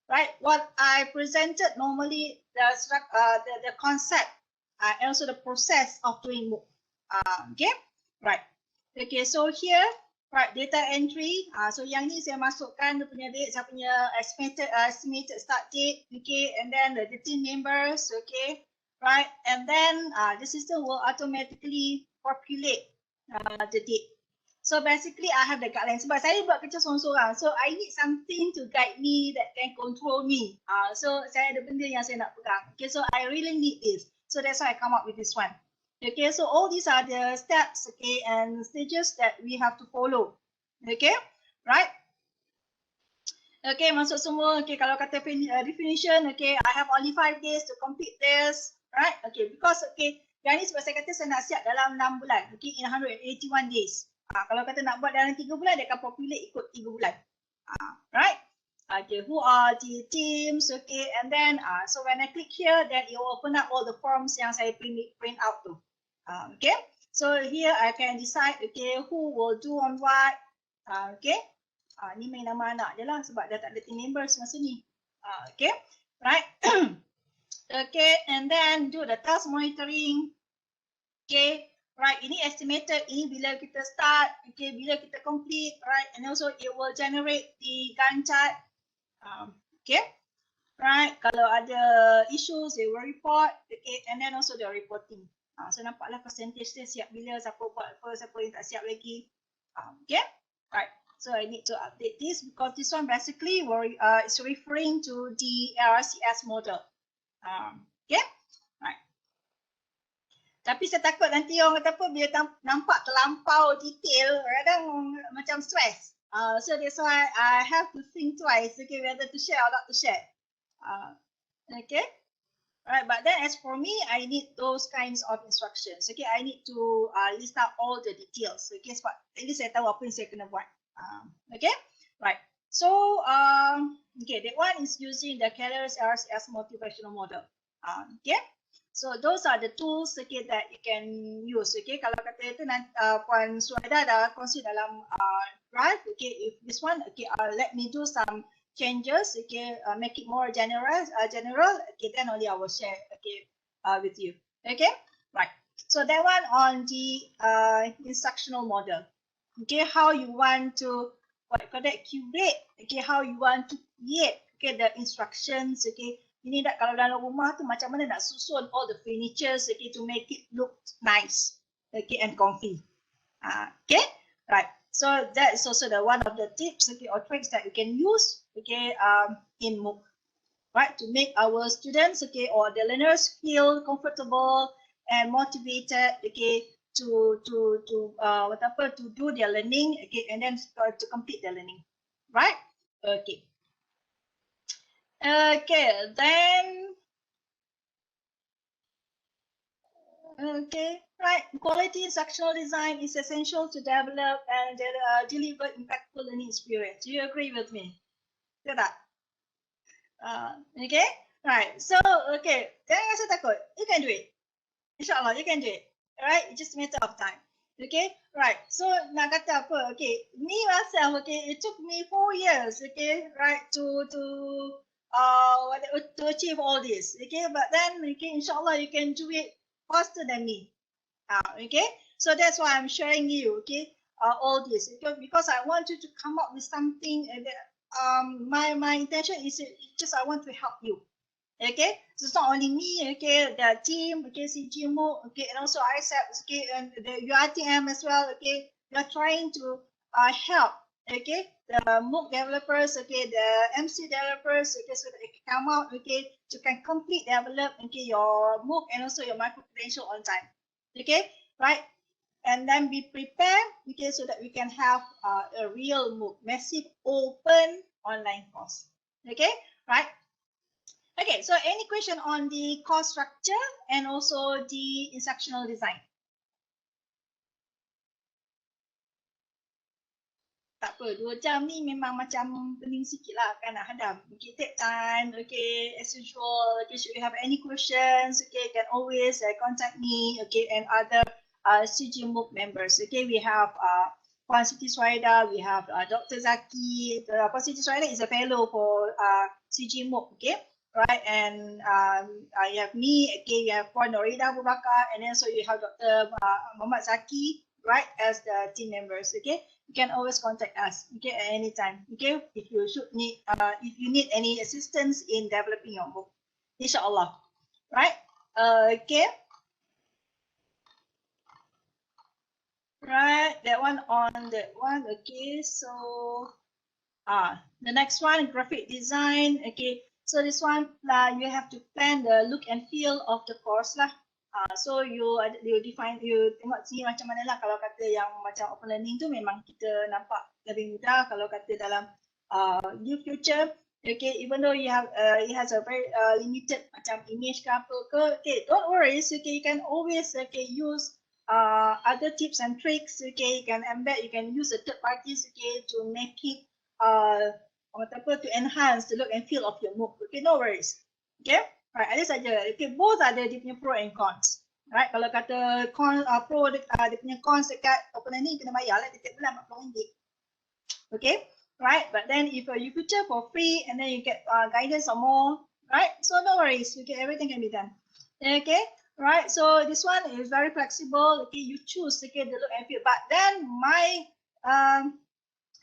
[SPEAKER 2] Right, what I presented normally the concept and also the process of doing MOOC. Okay, right. Okay, so here, right, data entry. So yang ni saya masukkan dia punya date, saya punya estimated start date. Okay, and then the team members. Okay, right, and then the system will automatically populate the date. So basically I have the guideline sebab saya buat kerja seorang-seorang. So I need something to guide me that can control me. So saya ada benda yang saya nak pegang. Okay, so I really need this. So that's why I come up with this one. Okay, so all these are the steps, okay, and stages that we have to follow. Okay, right? Okay, masuk semua. Okay, kalau kata definition, okay, I have only 5 days to complete this. Right? Okay, because, okay, yang ni sebab saya kata saya nak siap dalam 6 bulan. Okay, in 181 days. Kalau kata nak buat dalam 3 bulan, dia akan populate ikut 3 bulan. Right? Okay, who are the teams? Okay, and then so when I click here, then it will open up all the forms yang saya print out tu. Okay, so here I can decide, okay, who will do on what. Okay, ni main nama anak je lah sebab dah tak ada team members masa ni. Okay, right? Okay, and then do the task monitoring. Okay. Right, ini estimated, ini bila kita start, okay, bila kita complete, right, and also it will generate the Gantt chart, okay, right, kalau ada issues, they will report, okay, and then also the reporting. So nampaklah percentage dia siap bila, siapa buat apa, siapa yang tak siap lagi, okay, right, so I need to update this because this one basically is referring to the RCS model, okay. Tapi saya takut nanti orang kata apa, bila nampak terlampau detail, kadang macam stress. So that's why I have to think twice, okay, whether to share or not to share. Okay, right. But then as for me, I need those kinds of instructions. Okay, I need to list out all the details. Okay, sebab at least saya tahu apa yang saya kena buat. Okay, right. So okay, that one is using the Keller's RCS motivational model. Okay. So those are the tools, okay, that you can use. Okay, kalau kata itu nanti Puan Suhaida dah kongsi dalam drive. Okay, if this one, okay, let me do some changes. Okay, make it more general. Okay, then only I will share. Okay, with you. Okay, right. So that one on the instructional model. Okay, how you want to curate. Okay, how you want to create. Okay, the instructions. Okay. Ini dah kalau dalam rumah tu macam mana nak susun all the furnitures, okay, to make it look nice, okay, and comfy. Okay, right. So that is also the one of the tips, okay, or tricks that you can use, okay, in MOOC. right? To make our students, okay, or the learners feel comfortable and motivated, okay, to do their learning, okay, and then to complete their learning, right? Okay. Okay, then. Okay, right. Quality instructional design is essential to develop and deliver impactful learning experience. Do you agree with me? Tidak? Okay, right. So, okay, jangan rasa takut. You can do it. InsyaAllah, you can do it. Alright, it's just a matter of time. Okay, right. So, nak kata apa? Okay, me myself, okay, it took me 4 years, okay, right, to achieve all this. Okay, but then, okay, insyaAllah, you can do it faster than me. Okay, so that's why I'm sharing you, okay, all this, because I want you to come up with something that my intention is just I want to help you. Okay, so it's not only me, okay, the team, okay, CG MOOC, okay, and also iCEPS, okay, and the UiTM as well, okay, they're trying to help, okay, the MOOC developers, okay, the MC developers, okay, so that they can come out, okay, to can complete develop, okay, your MOOC and also your micro credential on time, okay, right, and then be prepared, okay, so that we can have a real MOOC, massive open online course, okay, right. Okay, so any question on the course structure and also the instructional design? Tak apa, 2 jam ni memang macam pening sikit lah kan nak hadam. Okay, take time, okay, as usual. Okay, should you have any questions, okay, can always contact me, okay, and other CG MOOC members. Okay, we have Puan Siti Suhaida, we have Dr. Zaki. Puan Siti Suhaida is a fellow for CG MOOC, okay. Right, and you have me, okay, you have Puan Norida Abu Bakar, and then so you have Dr. Muhammad Zaki, right, as the team members, okay. You can always contact us, okay, at any time, okay, if you need any assistance in developing your MOOC, insyaAllah, right, okay. Right, that one, okay, so the next one, graphic design, okay. So this one, you have to plan the look and feel of the course lah. So you tengok sini macam mana lah. Kalau kata yang macam open learning tu memang kita nampak lebih mudah. Kalau kata dalam new future, okay, even though you have it has a very limited macam image ke apa ke, okay, don't worry, okay, you can always use other tips and tricks, okay, you can embed, you can use the third parties, okay, to make it to enhance the look and feel of your MOOC. Okay, no worries. Okay, right, ada saja. Okay, both ada dia punya pro and cons. Right, kalau kata pro dia punya cons dekat open learning kena bayar lah, tiap bulan RM40. Okay, right, but then if you future for free and then you get guidance or more, right, so no worries. Okay, everything can be done. Okay, right, so this one is very flexible. Okay, you choose, okay, the look and feel, but then my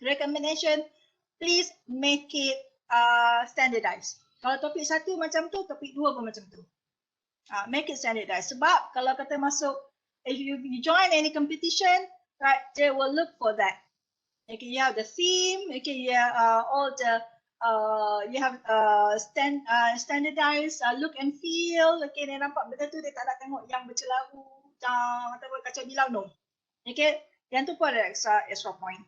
[SPEAKER 2] recommendation, please make it standardized. Kalau topik 1 macam tu, topik 2 pun macam tu. Make it standardized. Sebab kalau kata masuk, if you join any competition, right, they will look for that. Okay, you have the theme. Okay, you have all the you have standardized look and feel. Okay, dia nampak betul tu, dia tak nak tengok yang bercelaru, ataupun kacau bilau, no. Okay, yang tu pun ada extra point.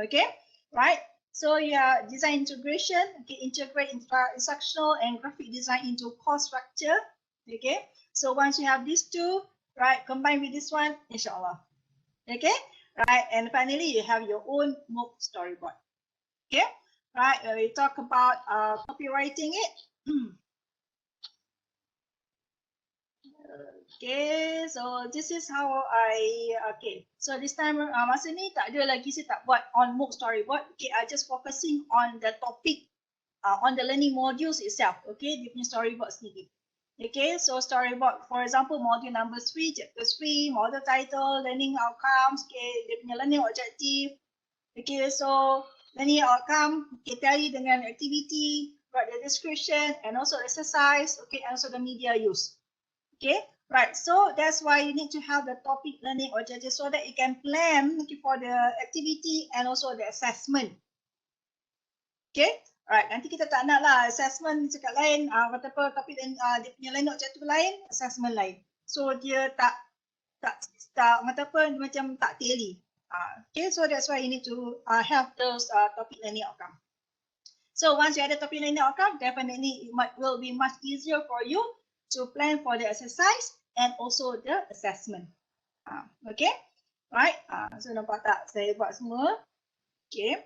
[SPEAKER 2] Okay, right. So yeah, design integration, okay, integrate instructional and graphic design into course structure, okay. So once you have these two, right, combine with this one, insyaAllah, okay, right, and finally you have your own MOOC storyboard, okay, right. We talk about copywriting it. Okay, so this is how okay, so this time masa ni tak ada lagi, saya tak buat on MOOC storyboard. Okay, I just focusing on the topic, on the learning modules itself. Okay, dia punya storyboard sendiri. Okay, so storyboard, for example, module number 3, chapter 3, module title, learning outcomes, okay, dia punya learning objective. Okay, so learning outcome, okay, tally dengan activity, write the description, and also exercise, okay, and also the media use. Okay, right, so that's why you need to have the topic learning objective so that you can plan, okay, for the activity and also the assessment. Okay, Alright, nanti kita tak nak lah assessment cakap lain, kata apa, tapi dia punya lain objektif lain, assessment lain. So dia tak kata apa, macam tak tally. Okay, so that's why you need to have those topic learning outcome. So once you have the topic learning outcome, definitely will be much easier for you to plan for the exercise and also the assessment. Okay, right? So nampak tak saya buat semua? Okay.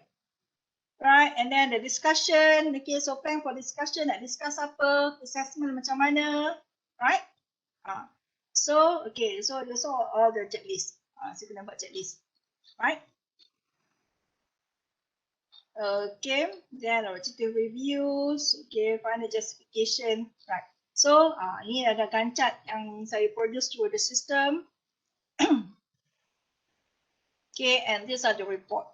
[SPEAKER 2] Right, and then the discussion, okay, so plan for discussion, nak discuss apa, assessment macam mana, right? So, okay, so all the checklist. Saya kena buat checklist, right? Okay, then objective reviews, okay, final justification, right? So, ini ada gancat yang saya produce through the system. Okay, and these are the report.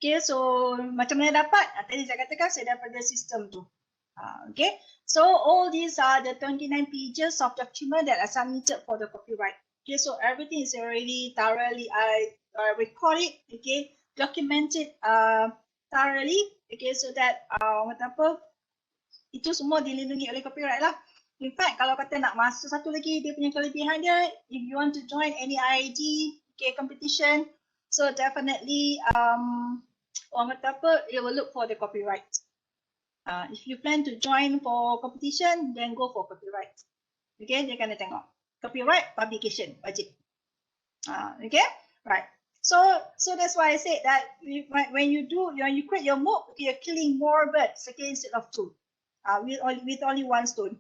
[SPEAKER 2] Okay, so macam mana dapat? Tadi saya katakan saya daripada sistem tu. Okay, so all these are the 29 pages of document that are submitted for the copyright. Okay, so everything is already thoroughly recorded, okay, documented thoroughly, okay, so that apa, itu semua dilindungi oleh copyright lah. In fact, kalau kata nak masuk satu lagi dia punya kelebihan dia, if you want to join any IID, okay, competition, so definitely orang kata apa, it will look for the copyright. If you plan to join for competition, then go for copyright. Okay, dia kena tengok copyright publication wajib. Okay, right. So that's why I said that when you create your MOOC, okay, you're killing more birds, okay, instead of two. With only one stone.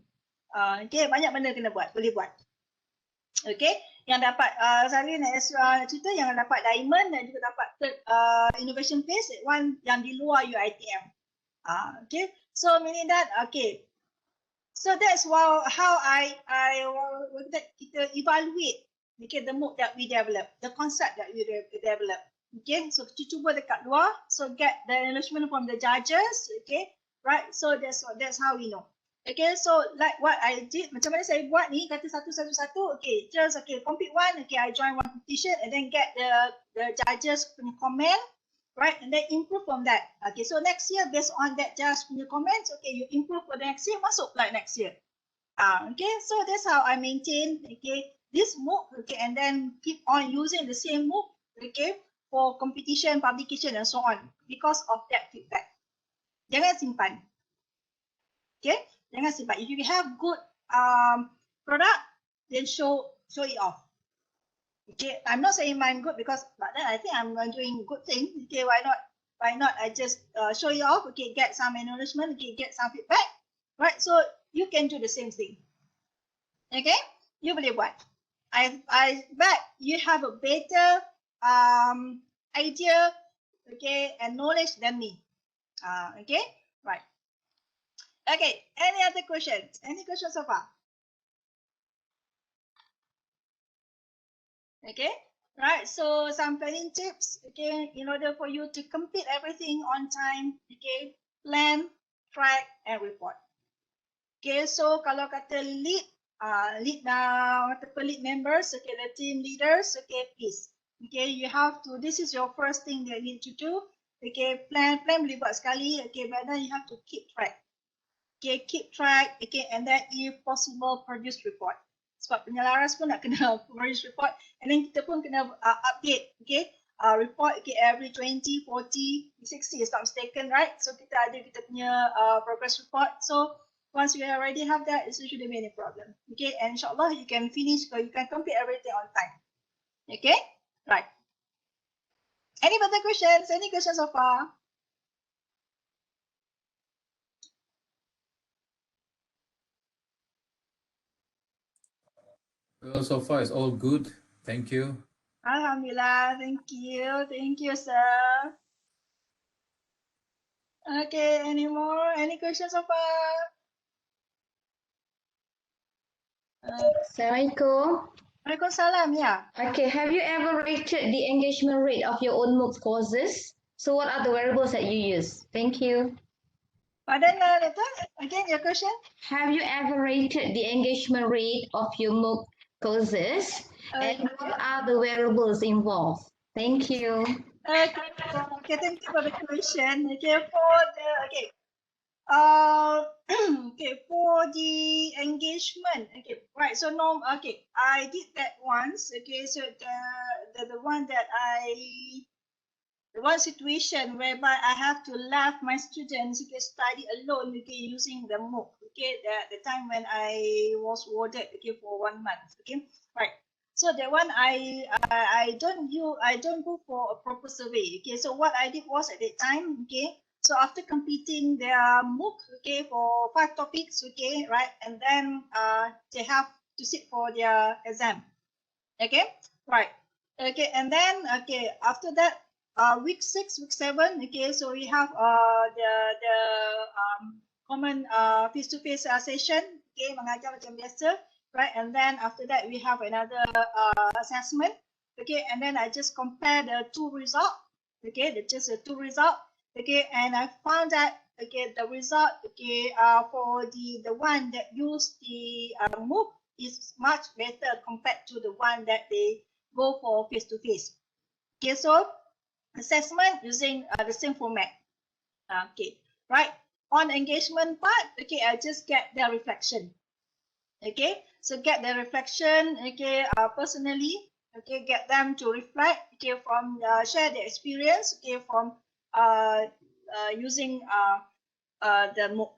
[SPEAKER 2] Okay, banyak benda kena buat, boleh buat. Okay, yang dapat saya nak cerita yang dapat diamond dan juga dapat third innovation phase, one yang di luar UiTM. Okay, so meaning that, okay, so that's how kita evaluate, okay, the MOOC that we develop, the concept that we develop. Okay, so kita cuba dekat luar, so get the endorsement from the judges, okay, right, so that's how we know. Okay, so like what I did, macam mana saya buat ni, kata satu, okay, just okay, compete one, okay, I join one competition and then get the judges punya comment, right, and then improve from that. Okay, so next year based on that judge punya comments, okay, you improve for the next year, masuk like next year. Okay, so that's how I maintain, okay, this MOOC, okay, and then keep on using the same MOOC, okay, for competition, publication and so on because of that feedback. Jangan simpan. Okay. Jangan simpan. If you have good product, then show it off. Okay, I'm not saying mine good because but then I think I'm doing good thing. Okay, why not? I just show it off. Okay, get some acknowledgement. Okay, get some feedback. Right, so you can do the same thing. Okay, you boleh buat. I bet you have a better idea, okay, and knowledge than me. Okay, right. Okay, any other questions? Any questions so far? Okay, right, so some planning tips, okay, in order for you to complete everything on time, okay, plan, track, and report. Okay, so kalau kata lead members, okay, the team leaders, okay, please, okay, you have to, this is your first thing that you need to do, okay, plan boleh buat sekali, okay, but then you have to keep track. Okay, keep track, okay, and then if possible produce report. Sebab penyelaras pun nak kena produce report, and then kita pun kena update, okay, report, okay, every 20, 40, 60 is not mistaken, right? So kita ada kita punya progress report. So once you already have that, it shouldn't be any problem, okay, and inshallah you can finish, or you can complete everything on time. Okay, right. Any further questions? Any questions so far?
[SPEAKER 10] Well, so far it's all good. Thank you.
[SPEAKER 2] Alhamdulillah, thank you, sir. Okay, any more? Any questions so far?
[SPEAKER 11] Assalamualaikum.
[SPEAKER 2] Waalaikumsalam, yeah.
[SPEAKER 11] Okay, have you ever rated the engagement rate of your own MOOC courses? So what are the variables that you use? Thank you.
[SPEAKER 2] Pardon, again, your question?
[SPEAKER 11] Have you ever rated the engagement rate of your MOOC courses? And what are the variables involved? Thank you.
[SPEAKER 2] Okay, thank you for the question. Okay, for the okay, for the engagement. Okay, right. So okay, I did that once. Okay, so the one that the one situation whereby I have to leave my students study alone using the MOOC. Okay, the time when I was warded for 1 month. Okay, right. So that one I don't go for a proper survey. Okay, so what I did was at that time. Okay, so after completing their MOOC, for 5 topics. Okay, right, and then they have to sit for their exam. Okay, right. Okay, and then after that, week 6, week 7. Okay, so we have the common face-to-face session. Okay, mengajar macam biasa, right? And then after that, we have another assessment. Okay, and then I just compare the 2 result. Okay, just the 2 result. Okay, and I found that the result for the one that used the MOOC is much better compared to the one that they go for face-to-face. Okay, so assessment using the same format. Okay, right. On engagement part, okay, I just get their reflection. Okay, so get the reflection. Okay, personally, okay, get them to reflect. Okay, from share their experience. Okay, from using the MOOC.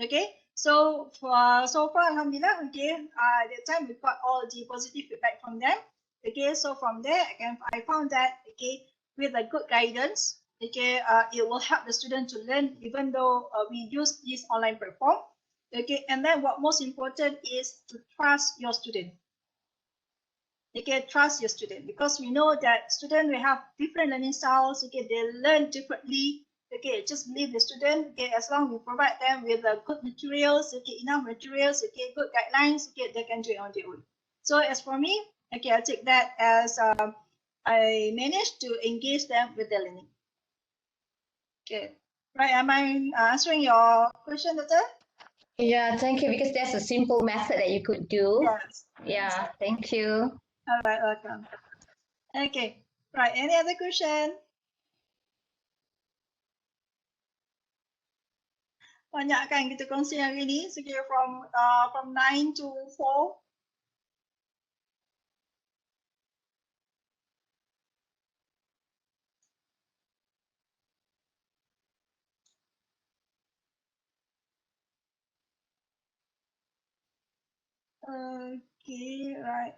[SPEAKER 2] Okay, so far, alhamdulillah, okay, at that time we got all the positive feedback from them. Okay, so from there, I found that with a good guidance, it will help the student to learn even though we use this online platform. Okay, and then what most important is to trust your student. Okay, trust your student, because we know that students will have different learning styles. Okay, they learn differently. Okay, just believe the student. Okay, as long as we provide them with good materials, enough materials, good guidelines, they can do it on their own. So as for me, I'll take that as I managed to engage them with the learning. Okay, right. Am I answering your question, Doctor?
[SPEAKER 11] Yeah, thank you, because that's a simple method that you could do.
[SPEAKER 2] Yes.
[SPEAKER 11] Yeah, thank you.
[SPEAKER 2] All right, welcome. Okay, right. Any other question? Banyak kan kita kongsi hari ni, sekira from 9 to 4. Okay, right.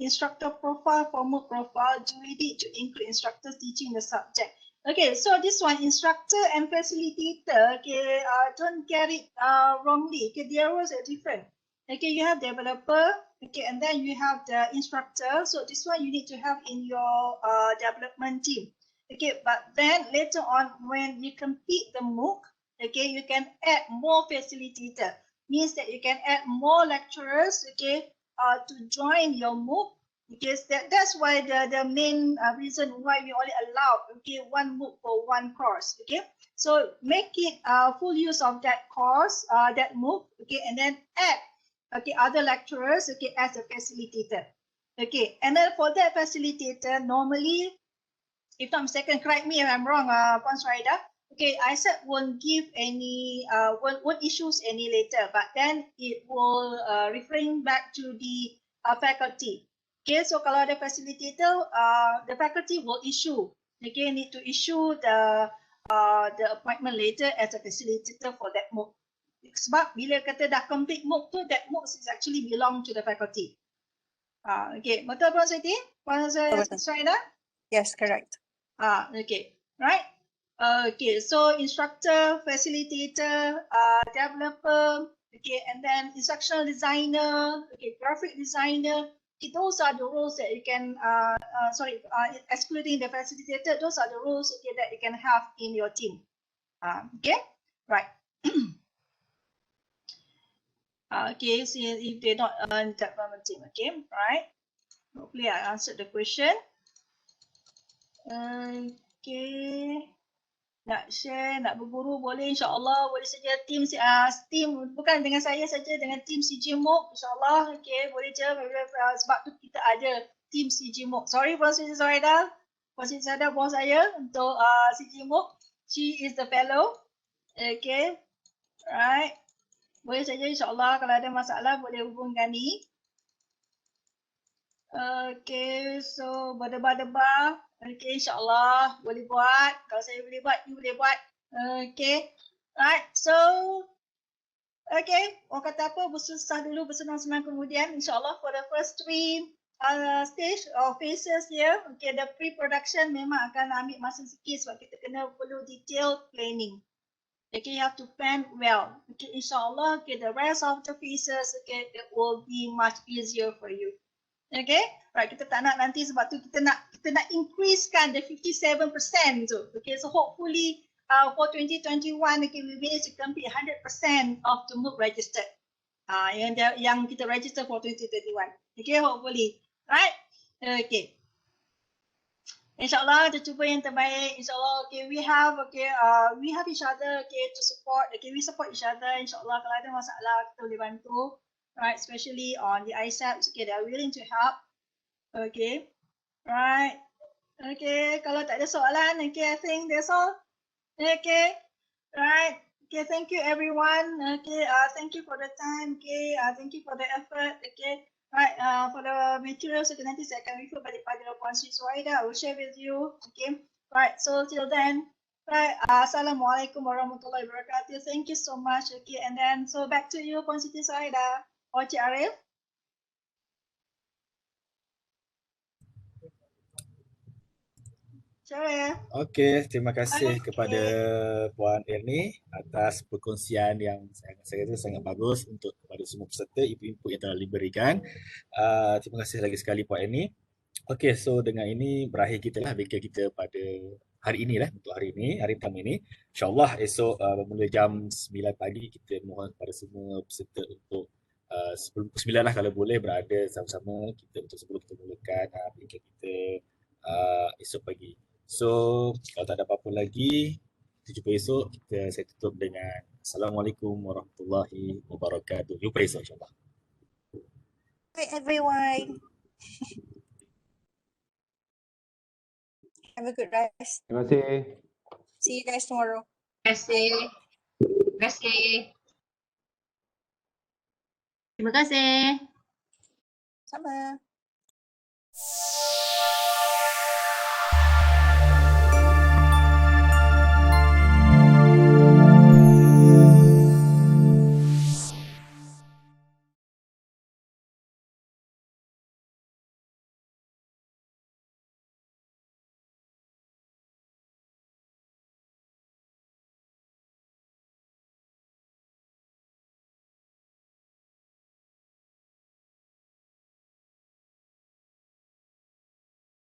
[SPEAKER 2] Instructor profile, formal profile. Do we need to include instructors teaching the subject? Okay, so this one, instructor and facilitator, don't get it wrongly. Okay, their roles are different. Okay, you have developer, okay, and then you have the instructor. So this one you need to have in your development team. Okay, but then later on when you complete the MOOC, okay, you can add more facilitator. Means that you can add more lecturers, okay, to join your MOOC, because that's why the main reason why we only allow one MOOC for one course. Okay, so make it full use of that course, that MOOC, okay, and then add other lecturers, okay, as a facilitator. Okay, and then for that facilitator, normally, if I'm mistaken, correct me if I'm wrong, Puan Suraida. Okay, iCEPS won't give any, won't issues any later, but then it will referring back to the faculty. Okay, so kalau ada facilitator, the faculty will issue. Okay, need to issue the appointment later as a facilitator for that MOOC. Sebab bila kata dah complete MOOC tu, that MOOC is actually belong to the faculty. Okay, betul Puan Siti? Puan Suraida?
[SPEAKER 12] Yes, correct.
[SPEAKER 2] Okay, right. Okay, so instructor, facilitator, developer, okay, and then instructional designer, okay, graphic designer. Okay, those are the roles that you can, excluding the facilitator, those are the roles, okay, that you can have in your team. Okay, right. Okay, so if they're not on development team, okay, right. Hopefully I answered the question. Okay. Nak share, nak berguru boleh, insyaAllah boleh saja tim bukan dengan saya saja, dengan tim CJ MOOC, insyaAllah, okay, boleh je, sebab tu kita ada tim CG MOOC. Sorry Puan Siti Zoraida. Puan Siti Zoraida bos saya untuk CG MOOC. She is the fellow. Okay. Right. Boleh saja insyaAllah kalau ada masalah boleh hubungkan ni. Okay, so berdebar-debar. Okay, insyaAllah boleh buat. Kalau saya boleh buat, you boleh buat. Okay, right. So, okay. Orang kata apa, bersusah dulu, bersenang-senang kemudian. InsyaAllah for the first 3 stage or phases here. Okay, the pre-production memang akan ambil masa sikit sebab kita kena perlu detailed planning. Okay, you have to plan well. Okay, insyaAllah, okay, the rest of the phases, okay, it will be much easier for you. Okay, right, kita tak nak nanti sebab tu kita nak increasekan the 57% tu. Okay, so hopefully for 2021, okay, we manage to complete 100% of the MOOC registered. Yang kita register for 2021. Okay, hopefully. Right? Okay. InsyaAllah kita cuba yang terbaik. InsyaAllah, okay, we have each other, okay, to support. Okay, we support each other. InsyaAllah kalau ada masalah kita boleh bantu. Right, especially on the iCEPS, okay, they are willing to help. Okay, right. Okay, kalau tak ada soalan, okay, I think that's all. Okay, right. Okay, thank you everyone. Okay, thank you for the time. Okay, thank you for the effort. Okay, right. For the materials, okay, nanti saya akan refer balik pada Puan Siti Zoraida. I will share with you. Okay, right. So till then, right. Assalamualaikum warahmatullahi wabarakatuh. Thank you so much. Okay, and then so back to you, Puan Siti Zoraida. Or Cik Arif.
[SPEAKER 1] Okey, terima kasih kepada Puan Erny atas perkongsian yang saya rasa sangat bagus untuk kepada semua peserta, input yang telah diberikan. Terima kasih lagi sekali Puan Erny. Okey, so dengan ini berakhir kita lah webinar kita pada hari ini lah, untuk hari ini, hari pertama ini. InsyaAllah esok bermula jam 9 pagi kita mohon kepada semua peserta untuk sebelum pukul 9 lah kalau boleh berada sama-sama kita untuk sebelum kita mulakan webinar kita esok pagi. So, kalau tak ada apa-apa lagi, kita jumpa esok. Saya tutup dengan Assalamualaikum warahmatullahi wabarakatuh. Jumpa esok insyaAllah.
[SPEAKER 12] Bye everyone. Have a good rest.
[SPEAKER 13] Terima kasih.
[SPEAKER 12] See you guys tomorrow.
[SPEAKER 3] Terima kasih. Terima kasih. Terima kasih.
[SPEAKER 12] Sama.